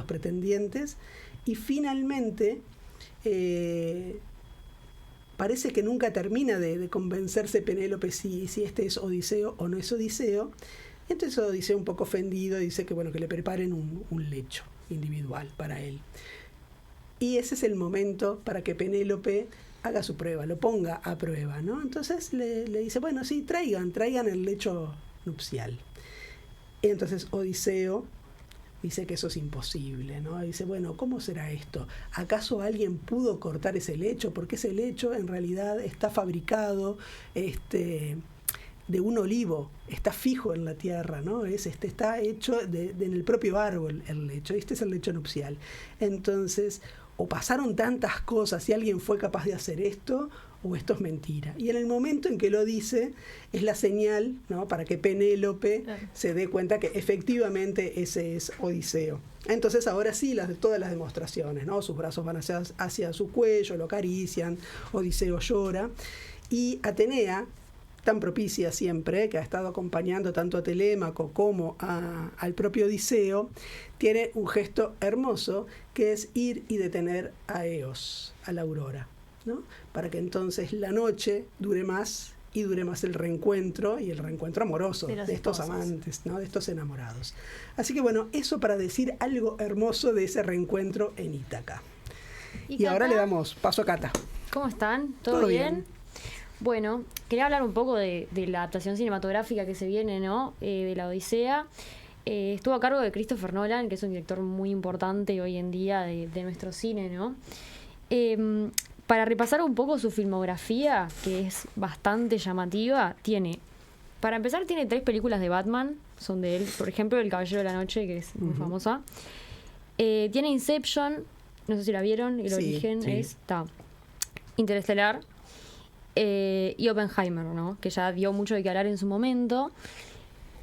pretendientes. Y finalmente parece que nunca termina de convencerse Penélope si este es Odiseo o no es Odiseo. Entonces Odiseo, un poco ofendido, dice que bueno, que le preparen un lecho individual para él. Y ese es el momento para que Penélope haga su prueba, lo ponga a prueba, ¿no? Entonces le dice, bueno, sí, traigan el lecho nupcial. Entonces Odiseo dice que eso es imposible, ¿no? Dice, bueno, ¿cómo será esto? ¿Acaso alguien pudo cortar ese lecho? Porque ese lecho en realidad está fabricado de un olivo, está fijo en la tierra, ¿no? Está hecho en el propio árbol el lecho. Este es el lecho nupcial. Entonces, o pasaron tantas cosas y alguien fue capaz de hacer esto, o esto es mentira. Y en el momento en que lo dice, es la señal, ¿no?, para que Penélope se dé cuenta que efectivamente ese es Odiseo. Entonces ahora sí, todas las demostraciones, ¿no? Sus brazos van hacia su cuello, lo acarician, Odiseo llora. Y Atenea, tan propicia siempre, que ha estado acompañando tanto a Telémaco como al propio Odiseo, tiene un gesto hermoso, que es ir y detener a Eos, a la aurora, ¿no? Para que entonces la noche dure más y dure más el reencuentro, y el reencuentro amoroso de estos amantes, ¿no?, de estos enamorados. Así que bueno, eso para decir algo hermoso de ese reencuentro en Ítaca. Y ahora le damos paso a Cata. ¿Cómo están? ¿Todo bien? Bueno, quería hablar un poco de la adaptación cinematográfica que se viene, ¿no?, de la Odisea. Estuvo a cargo de Christopher Nolan, que es un director muy importante hoy en día de nuestro cine, ¿no? Para repasar un poco su filmografía, que es bastante llamativa, para empezar, tiene 3 películas de Batman, son de él. Por ejemplo, El Caballero de la Noche, que es muy famosa. Tiene Inception, no sé si la vieron, El Origen está. Interestelar. Y Oppenheimer, ¿no?, que ya dio mucho de qué hablar en su momento.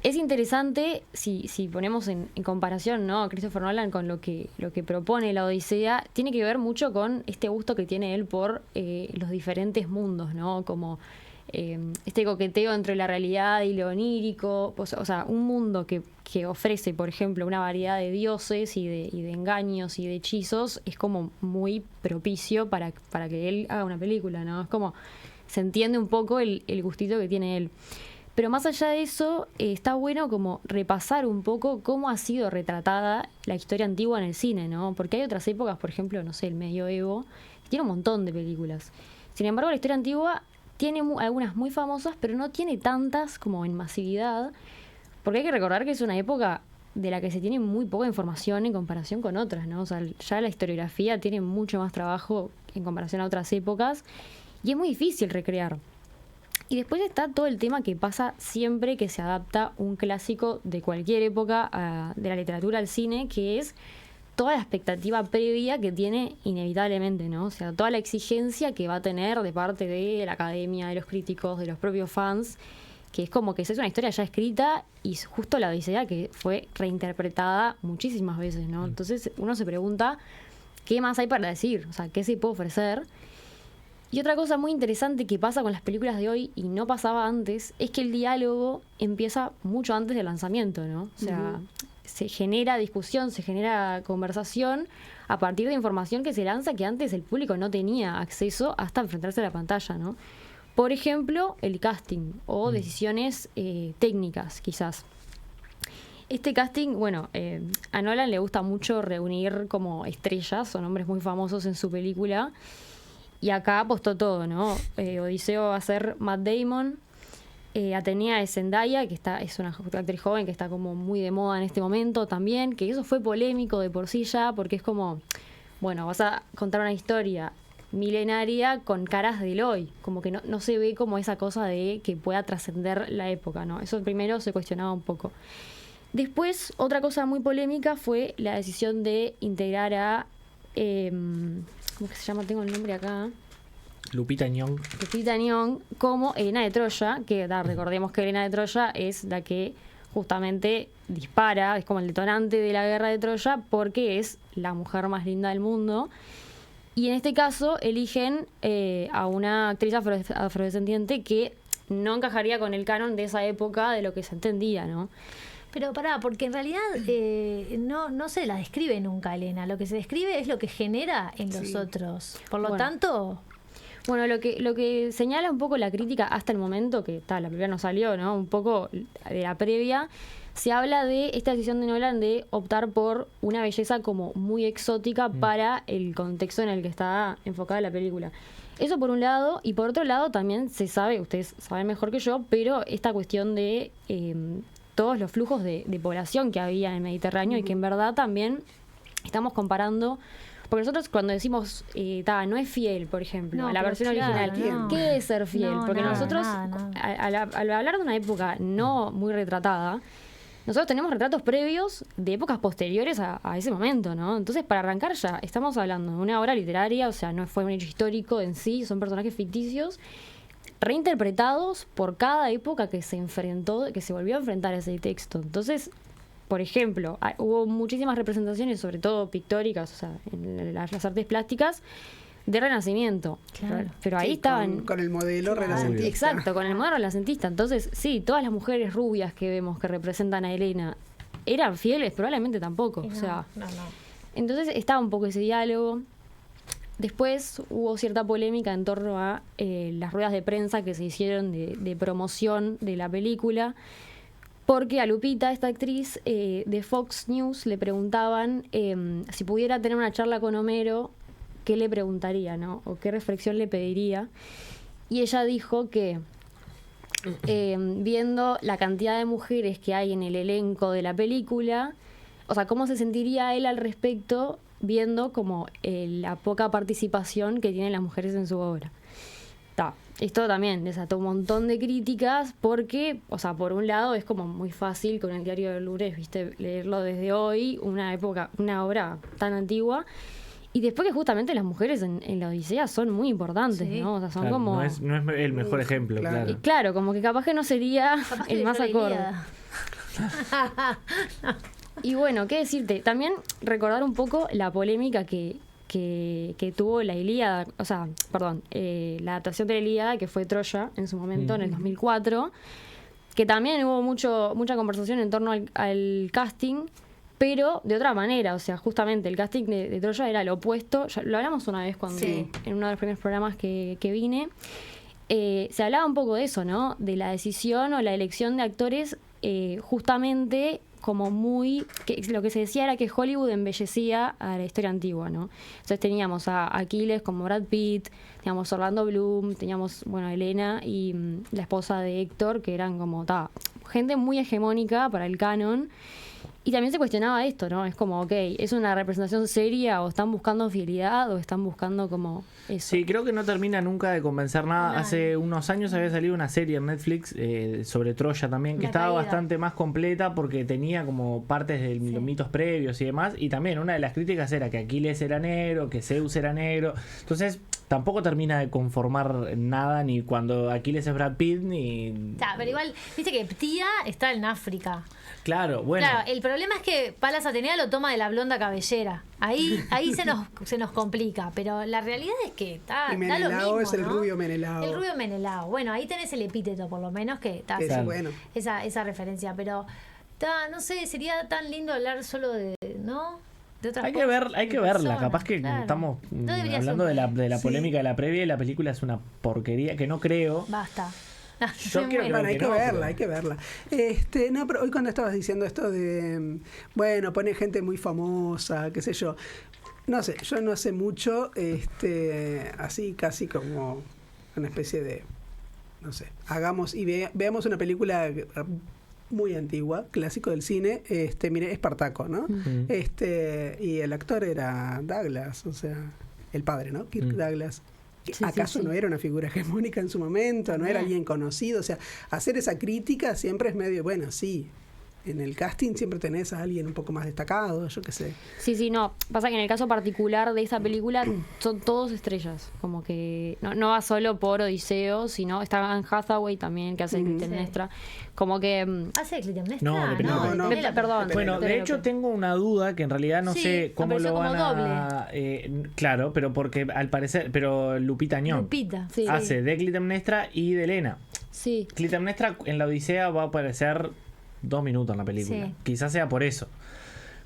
Es interesante, si ponemos en comparación, ¿no?, a Christopher Nolan con lo que propone la Odisea, tiene que ver mucho con este gusto que tiene él por los diferentes mundos, ¿no?, como este coqueteo entre la realidad y lo onírico, o sea, un mundo que ofrece, por ejemplo, una variedad de dioses y de engaños y de hechizos, es como muy propicio para que él haga una película, ¿no? Es como, se entiende un poco el gustito que tiene él. Pero más allá de eso, está bueno como repasar un poco cómo ha sido retratada la historia antigua en el cine, ¿no? Porque hay otras épocas, por ejemplo, no sé, el medioevo, que tiene un montón de películas. Sin embargo, la historia antigua tiene algunas muy famosas, pero no tiene tantas como en masividad, porque hay que recordar que es una época de la que se tiene muy poca información en comparación con otras, ¿no? O sea, ya la historiografía tiene mucho más trabajo en comparación a otras épocas, y es muy difícil recrear. Y después está todo el tema que pasa siempre que se adapta un clásico de cualquier época de la literatura al cine, que es toda la expectativa previa que tiene inevitablemente, ¿no? O sea, toda la exigencia que va a tener de parte de la academia, de los críticos, de los propios fans, que es como que es una historia ya escrita, y justo la Odisea que fue reinterpretada muchísimas veces, ¿no? Entonces uno se pregunta, ¿qué más hay para decir? O sea, ¿qué se puede ofrecer? Y otra cosa muy interesante que pasa con las películas de hoy y no pasaba antes es que el diálogo empieza mucho antes del lanzamiento, ¿no? O sea, se genera discusión, se genera conversación a partir de información que se lanza que antes el público no tenía acceso hasta enfrentarse a la pantalla, ¿no? Por ejemplo, el casting o decisiones técnicas, quizás. Este casting, bueno, a Nolan le gusta mucho reunir como estrellas o nombres muy famosos en su película. Y acá apostó todo, ¿no? Odiseo va a ser Matt Damon, Atenea es Zendaya, que es una actriz joven que está como muy de moda en este momento también, que eso fue polémico de por sí ya, porque es como, bueno, vas a contar una historia milenaria con caras del hoy, como que no se ve como esa cosa de que pueda trascender la época, ¿no? Eso primero se cuestionaba un poco. Después, otra cosa muy polémica fue la decisión de integrar a... ¿cómo que se llama? Tengo el nombre acá. Lupita Nyong como Helena de Troya, que recordemos que Helena de Troya es la que justamente dispara, es como el detonante de la guerra de Troya, porque es la mujer más linda del mundo. Y en este caso eligen a una actriz afrodescendiente que no encajaría con el canon de esa época de lo que se entendía, ¿no? Pero porque en realidad no se la describe nunca, Elena. Lo que se describe es lo que genera en los otros. Por lo tanto... Bueno, lo que señala un poco la crítica hasta el momento, que la película no salió, ¿no? Un poco de la previa, se habla de esta decisión de Nolan de optar por una belleza como muy exótica para el contexto en el que está enfocada la película. Eso por un lado, y por otro lado también se sabe, ustedes saben mejor que yo, pero esta cuestión de todos los flujos de población que había en el Mediterráneo y que en verdad también estamos comparando. Porque nosotros cuando decimos, no es fiel, por ejemplo, No, a la pero versión claro, original, no. ¿qué es ser fiel? No, Porque nada, nosotros, nada. al hablar de una época no muy retratada, nosotros tenemos retratos previos de épocas posteriores a ese momento, ¿no? Entonces, para arrancar ya, estamos hablando de una obra literaria, o sea, no fue un hecho histórico en sí, son personajes ficticios, reinterpretados por cada época que se enfrentó, que se volvió a enfrentar a ese texto. Entonces, por ejemplo, hubo muchísimas representaciones, sobre todo pictóricas, o sea, en las artes plásticas, de Renacimiento. Claro. Pero ahí Sí, estaban... con el modelo Claro, renacentista. exacto, con el modelo renacentista. Entonces, sí, todas las mujeres rubias que vemos que representan a Helena, ¿eran fieles? Probablemente tampoco. Y O sea, no. entonces estaba un poco ese diálogo. Después hubo cierta polémica en torno a las ruedas de prensa que se hicieron de promoción de la película, porque a Lupita, esta actriz de Fox News, le preguntaban si pudiera tener una charla con Homero, ¿qué le preguntaría, no? O qué reflexión le pediría. Y ella dijo que viendo la cantidad de mujeres que hay en el elenco de la película, o sea, cómo se sentiría él al respecto viendo como la poca participación que tienen las mujeres en su obra. Esto también desató un montón de críticas porque, o sea, por un lado es como muy fácil con el diario de Lourdes, viste, leerlo desde hoy, una obra tan antigua. Y después que justamente las mujeres en la Odisea son muy importantes, Sí. ¿no? O sea, son Claro, como... no es el mejor ejemplo, claro. claro. Y claro, como que capaz que no sería Capaz que el más yo la acorde. Ilíada. Y bueno, qué decirte, también recordar un poco la polémica que tuvo la Ilíada, o sea, perdón, la adaptación de la Ilíada, que fue Troya en su momento, en el 2004, que también hubo mucha conversación en torno al casting, pero de otra manera, o sea, justamente el casting de Troya era lo opuesto, ya lo hablamos una vez cuando Sí. en uno de los primeros programas que vine, se hablaba un poco de eso, ¿no? De la decisión o la elección de actores justamente como lo que se decía era que Hollywood embellecía a la historia antigua, ¿no? Entonces teníamos a Aquiles como Brad Pitt, teníamos Orlando Bloom, teníamos, bueno, Helena y la esposa de Héctor, que eran como, gente muy hegemónica para el canon. Y también se cuestionaba esto, ¿no? Es como, ok, ¿es una representación seria o están buscando fidelidad o están buscando como eso? Sí, creo que no termina nunca de convencer nada. Hace unos años había salido una serie en Netflix sobre Troya también, que La estaba caída. bastante más completa porque tenía como partes de los mitos previos y demás. Y también una de las críticas era que Aquiles era negro, que Zeus era negro. Entonces tampoco termina de conformar nada, ni cuando Aquiles es Brad Pitt, ni... Pero igual, viste que Ptía está en África. Claro, bueno. Claro, el problema es que Palas Atenea lo toma de la blonda cabellera. Ahí se nos complica, pero la realidad es que da Y lo Menelao mismo, es el ¿no? rubio Menelao. El rubio Menelao. Bueno, ahí tenés el epíteto, por lo menos, que está Eso, bueno. esa referencia, pero no sé, sería tan lindo hablar solo de, ¿no? De otras Hay que cosas, hay que de verla, personas, capaz que claro. estamos No debería hablando ser de la Sí. polémica de la previa y la película es una porquería que no creo. Basta. Yo Me quiero muero. Bueno, hay que que no, verla, pero- hay que verla. No, pero hoy cuando estabas diciendo esto de, bueno, pone gente muy famosa, qué sé yo. No sé, yo no sé mucho, así casi como una especie de, no sé, hagamos y veamos una película muy antigua, clásico del cine, mire, Espartaco, ¿no? Mm. Y el actor era Douglas, o sea, el padre, ¿no? Kirk Douglas. Sí, ¿Acaso sí, sí. no era una figura hegemónica en su momento? ¿No era alguien conocido? O sea, hacer esa crítica siempre es medio, bueno, sí. En el casting siempre tenés a alguien un poco más destacado, yo qué sé. Sí, no. Pasa que en el caso particular de esa película son todos estrellas. Como que no va solo por Odiseo, sino está Anne Hathaway también, que hace Clitemnestra. Como que... ¿Hace de Clitemnestra? No, de Penélope. No, Penélope. perdón. Bueno, de hecho tengo una duda que en realidad no Sí, sé cómo apareció lo van como a... claro, pero porque al parecer... Pero Lupita Nyong'o Lupita. Sí. hace de Clitemnestra y de Helena. Sí. Clitemnestra en la Odisea va a aparecer 2 minutos en la película. Sí. Quizás sea por eso.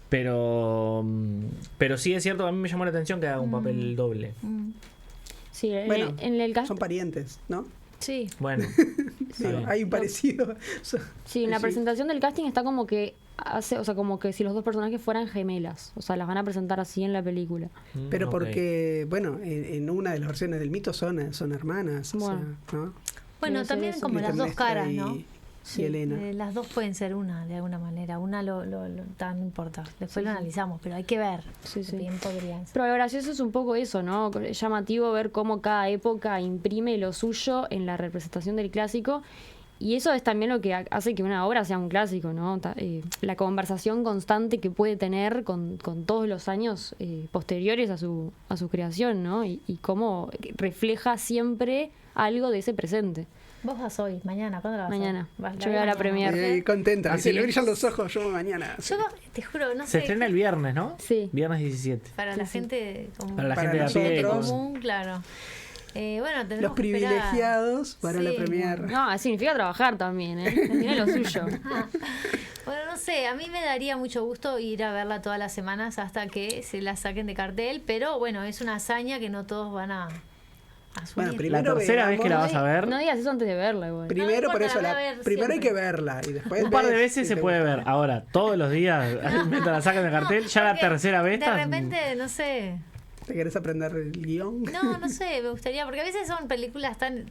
Pero sí es cierto, a mí me llamó la atención que haga un papel doble. Sí, Bueno, en el caso... son parientes, ¿no? Sí. Bueno, Digo, bien. hay un parecido. Sí, en la Sí. presentación del casting está como que hace, o sea, como que si los dos personajes fueran gemelas, o sea, las van a presentar así en la película. Pero Ok. porque, bueno, en una de las versiones del mito son hermanas. Bueno. O sea, ¿no? Bueno, Sí, también sí, como las dos Clitemnestra caras, ¿no? y Elena. Las dos pueden ser una, de alguna manera. Una no importa. Después lo analizamos, pero hay que ver. Sí. Bien podrían ser. Pero lo gracioso es un poco eso, ¿no? Es llamativo ver cómo cada época imprime lo suyo en la representación del clásico. Y eso es también lo que hace que una obra sea un clásico, ¿no? La conversación constante que puede tener con todos los años posteriores a su creación, ¿no? Y cómo refleja siempre algo de ese presente. Vos vas hoy, mañana, ¿cuándo la vas? Mañana. Vas, Yo voy a la premier. Contenta, Así se le es. brillan los ojos, yo mañana. Yo te juro, no sé. Se estrena el viernes, ¿no? Sí. Viernes 17. Para la gente común. Para la Para gente de a pie. nosotros. común, claro. Bueno, tenemos Los que esperar. privilegiados para la Sí. premier. No, significa trabajar también, ¿eh? Tiene lo suyo. Bueno, no sé, a mí me daría mucho gusto ir a verla todas las semanas hasta que se la saquen de cartel, pero bueno, es una hazaña que no todos van a asumir. Bueno, primero La tercera vez que la vas a ver. No digas eso antes de verla, igual. Primero, No por importa, eso, la voy a ver primero hay siempre. que verla y después Un par de ves veces si se te puede gusta. ver. Ahora, todos los días, mientras la sacan de cartel, ya la porque tercera vez de estás- repente, no sé. ¿Te querés aprender el guión? No sé, me gustaría, porque a veces son películas tan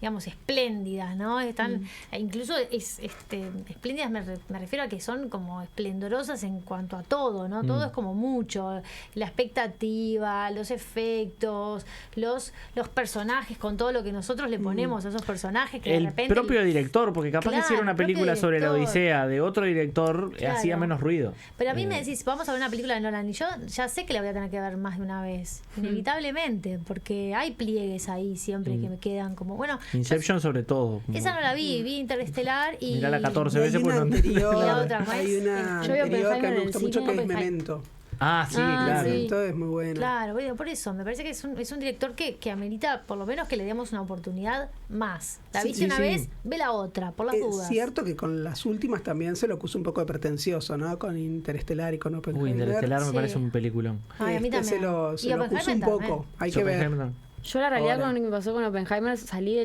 digamos, espléndidas, ¿no? Están, incluso espléndidas me refiero a que son como esplendorosas en cuanto a todo, ¿no? Todo es como mucho, la expectativa, los efectos, los personajes, con todo lo que nosotros le ponemos a esos personajes que de el repente propio director, porque capaz que Claro, si era una el propio película sobre la director. Odisea de otro director, Claro. hacía menos ruido. Pero a mí me decís, vamos a ver una película de Nolan y yo ya sé que la voy a tener que ver más de una vez, inevitablemente, porque hay pliegues ahí siempre que me quedan como, bueno, Inception sobre todo. como- esa no la vi Interestelar y... Mirala 14 Y hay veces una pues no anterior, Y la otra, ¿cuál hay es? una Yo vi anterior que Oppenheimer me en gusta el mucho cine, que es Oppenheimer. Memento. Ah, sí, claro. sí. Memento es muy buena. Claro, bueno, por eso, me parece que es un director que amerita por lo menos que le demos una oportunidad más. La Sí, viste sí, una sí. vez, ve la otra, por las Es dudas. cierto que con las últimas también se lo acusa un poco de pretencioso, ¿no? Con Interestelar y con Oppenheimer. Uy, Interestelar me Sí. parece un peliculón. Ay, a mí también. Se lo Y acusa Oppenheimer un poco. también. Hay que ver. Oppenheimer. Yo la realidad Ahora. con lo que me pasó con Oppenheimer,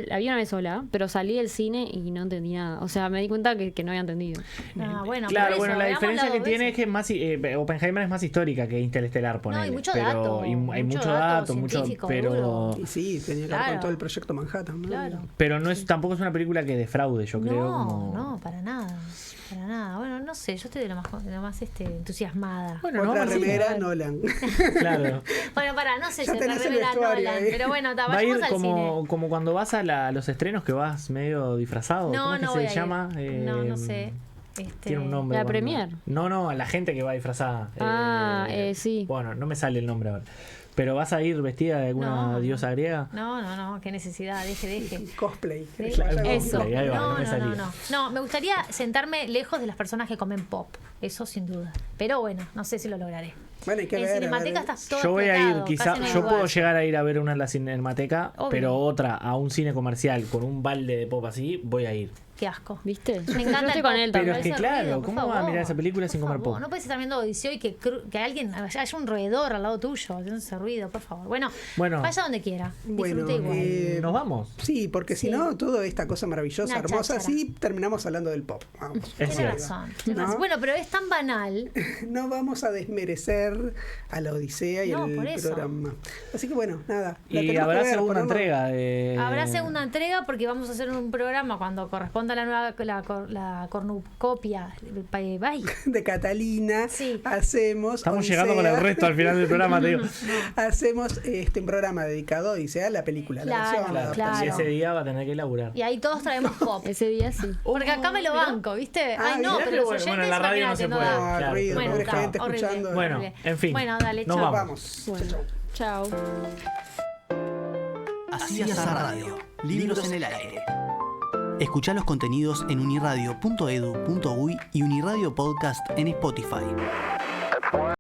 la vi una vez sola, pero salí del cine y no entendí nada. O sea, me di cuenta que no había entendido. Ah, bueno, Claro, por eso, bueno, la veámosla diferencia que dos tiene es veces. que más Oppenheimer es más histórica que Interestelar, ponele. No, y mucho pero, dato, y hay mucho mucho dato dato, mucho, científico, pero duro. Y sí, tenía que ver Claro. con todo el proyecto Manhattan, ¿no? Claro. pero no es tampoco es una película que defraude, yo creo. No, como- no, para nada. Para nada. Bueno, no sé, yo estoy de lo más entusiasmada. Bueno, no, Otra vamos a ir. remera, Nolan. Claro. Bueno, no sé Ya si tenés la el remera vestuario Nolan, ahí. pero bueno, Va a ir vayamos al cine. como cuando vas a los estrenos que vas medio disfrazado. No, ¿Cómo es no que voy se a ir. llama? No sé. Tiene un nombre. ¿La cuando- premier? No, a la gente que va disfrazada. Sí. Bueno, no me sale el nombre ahora. Pero vas a ir vestida de alguna No. diosa griega. No, qué necesidad, deje. Cosplay. Sí. Claro, Eso. cosplay, ahí va, no me salía. No, me gustaría sentarme lejos de las personas que comen pop, eso sin duda. Pero bueno, no sé si lo lograré. Bueno, hay que En ver. Cinemateca estás todo Yo voy a ir, explotado, quizá, casi no hay yo lugar. puedo llegar a ir a ver una en la Cinemateca, Obvio. pero otra a un cine comercial con un balde de pop así, voy a ir. Qué asco. ¿Viste? Me encanta Yo estoy el con pop, él Pero también. es que ese claro, ruido, por ¿cómo va a favor, mirar esa película sin por comer favor. pop? No puedes estar viendo Odiseo y que alguien haya un roedor al lado tuyo haciendo ese ruido, por favor. Bueno, vaya donde quiera. Bueno, Disfrute igual. Nos vamos. Sí, porque si Sí. no, toda esta cosa maravillosa, Una hermosa, cháchara. sí terminamos hablando del pop. Vamos. Es Tienes cierto. razón. ¿No? Bueno, pero es tan banal. No vamos a desmerecer a la Odisea y No, por el eso. programa. Así que bueno, nada. la Y tenemos habrá que ver, segunda ponernos- entrega de... Habrá segunda entrega porque vamos a hacer un programa cuando corresponda la nueva la cornucopia. Bye. de Catalina. Sí. Hacemos. Estamos llegando con el resto al final del programa, te digo. Hacemos un programa dedicado a Odisea, la película, la Claro, versión, la Y adaptación. ese día va a tener que laburar. Y ahí todos traemos pop. Ese día sí. Porque acá me lo mirá. banco, ¿viste? Ah, Ay, no, mirá pero que los bueno, oyentes bueno, en la radio no se imagínate, puede. da. Ah, Claro. ruido, Bueno, pobre está, gente horrible, escuchando. Bueno, horrible. en fin. Bueno, dale, Nos chao. Vamos. Bueno, chao. Así es la radio. Libros en el aire. Escuchá los contenidos en uniradio.edu.uy y Uniradio Podcast en Spotify.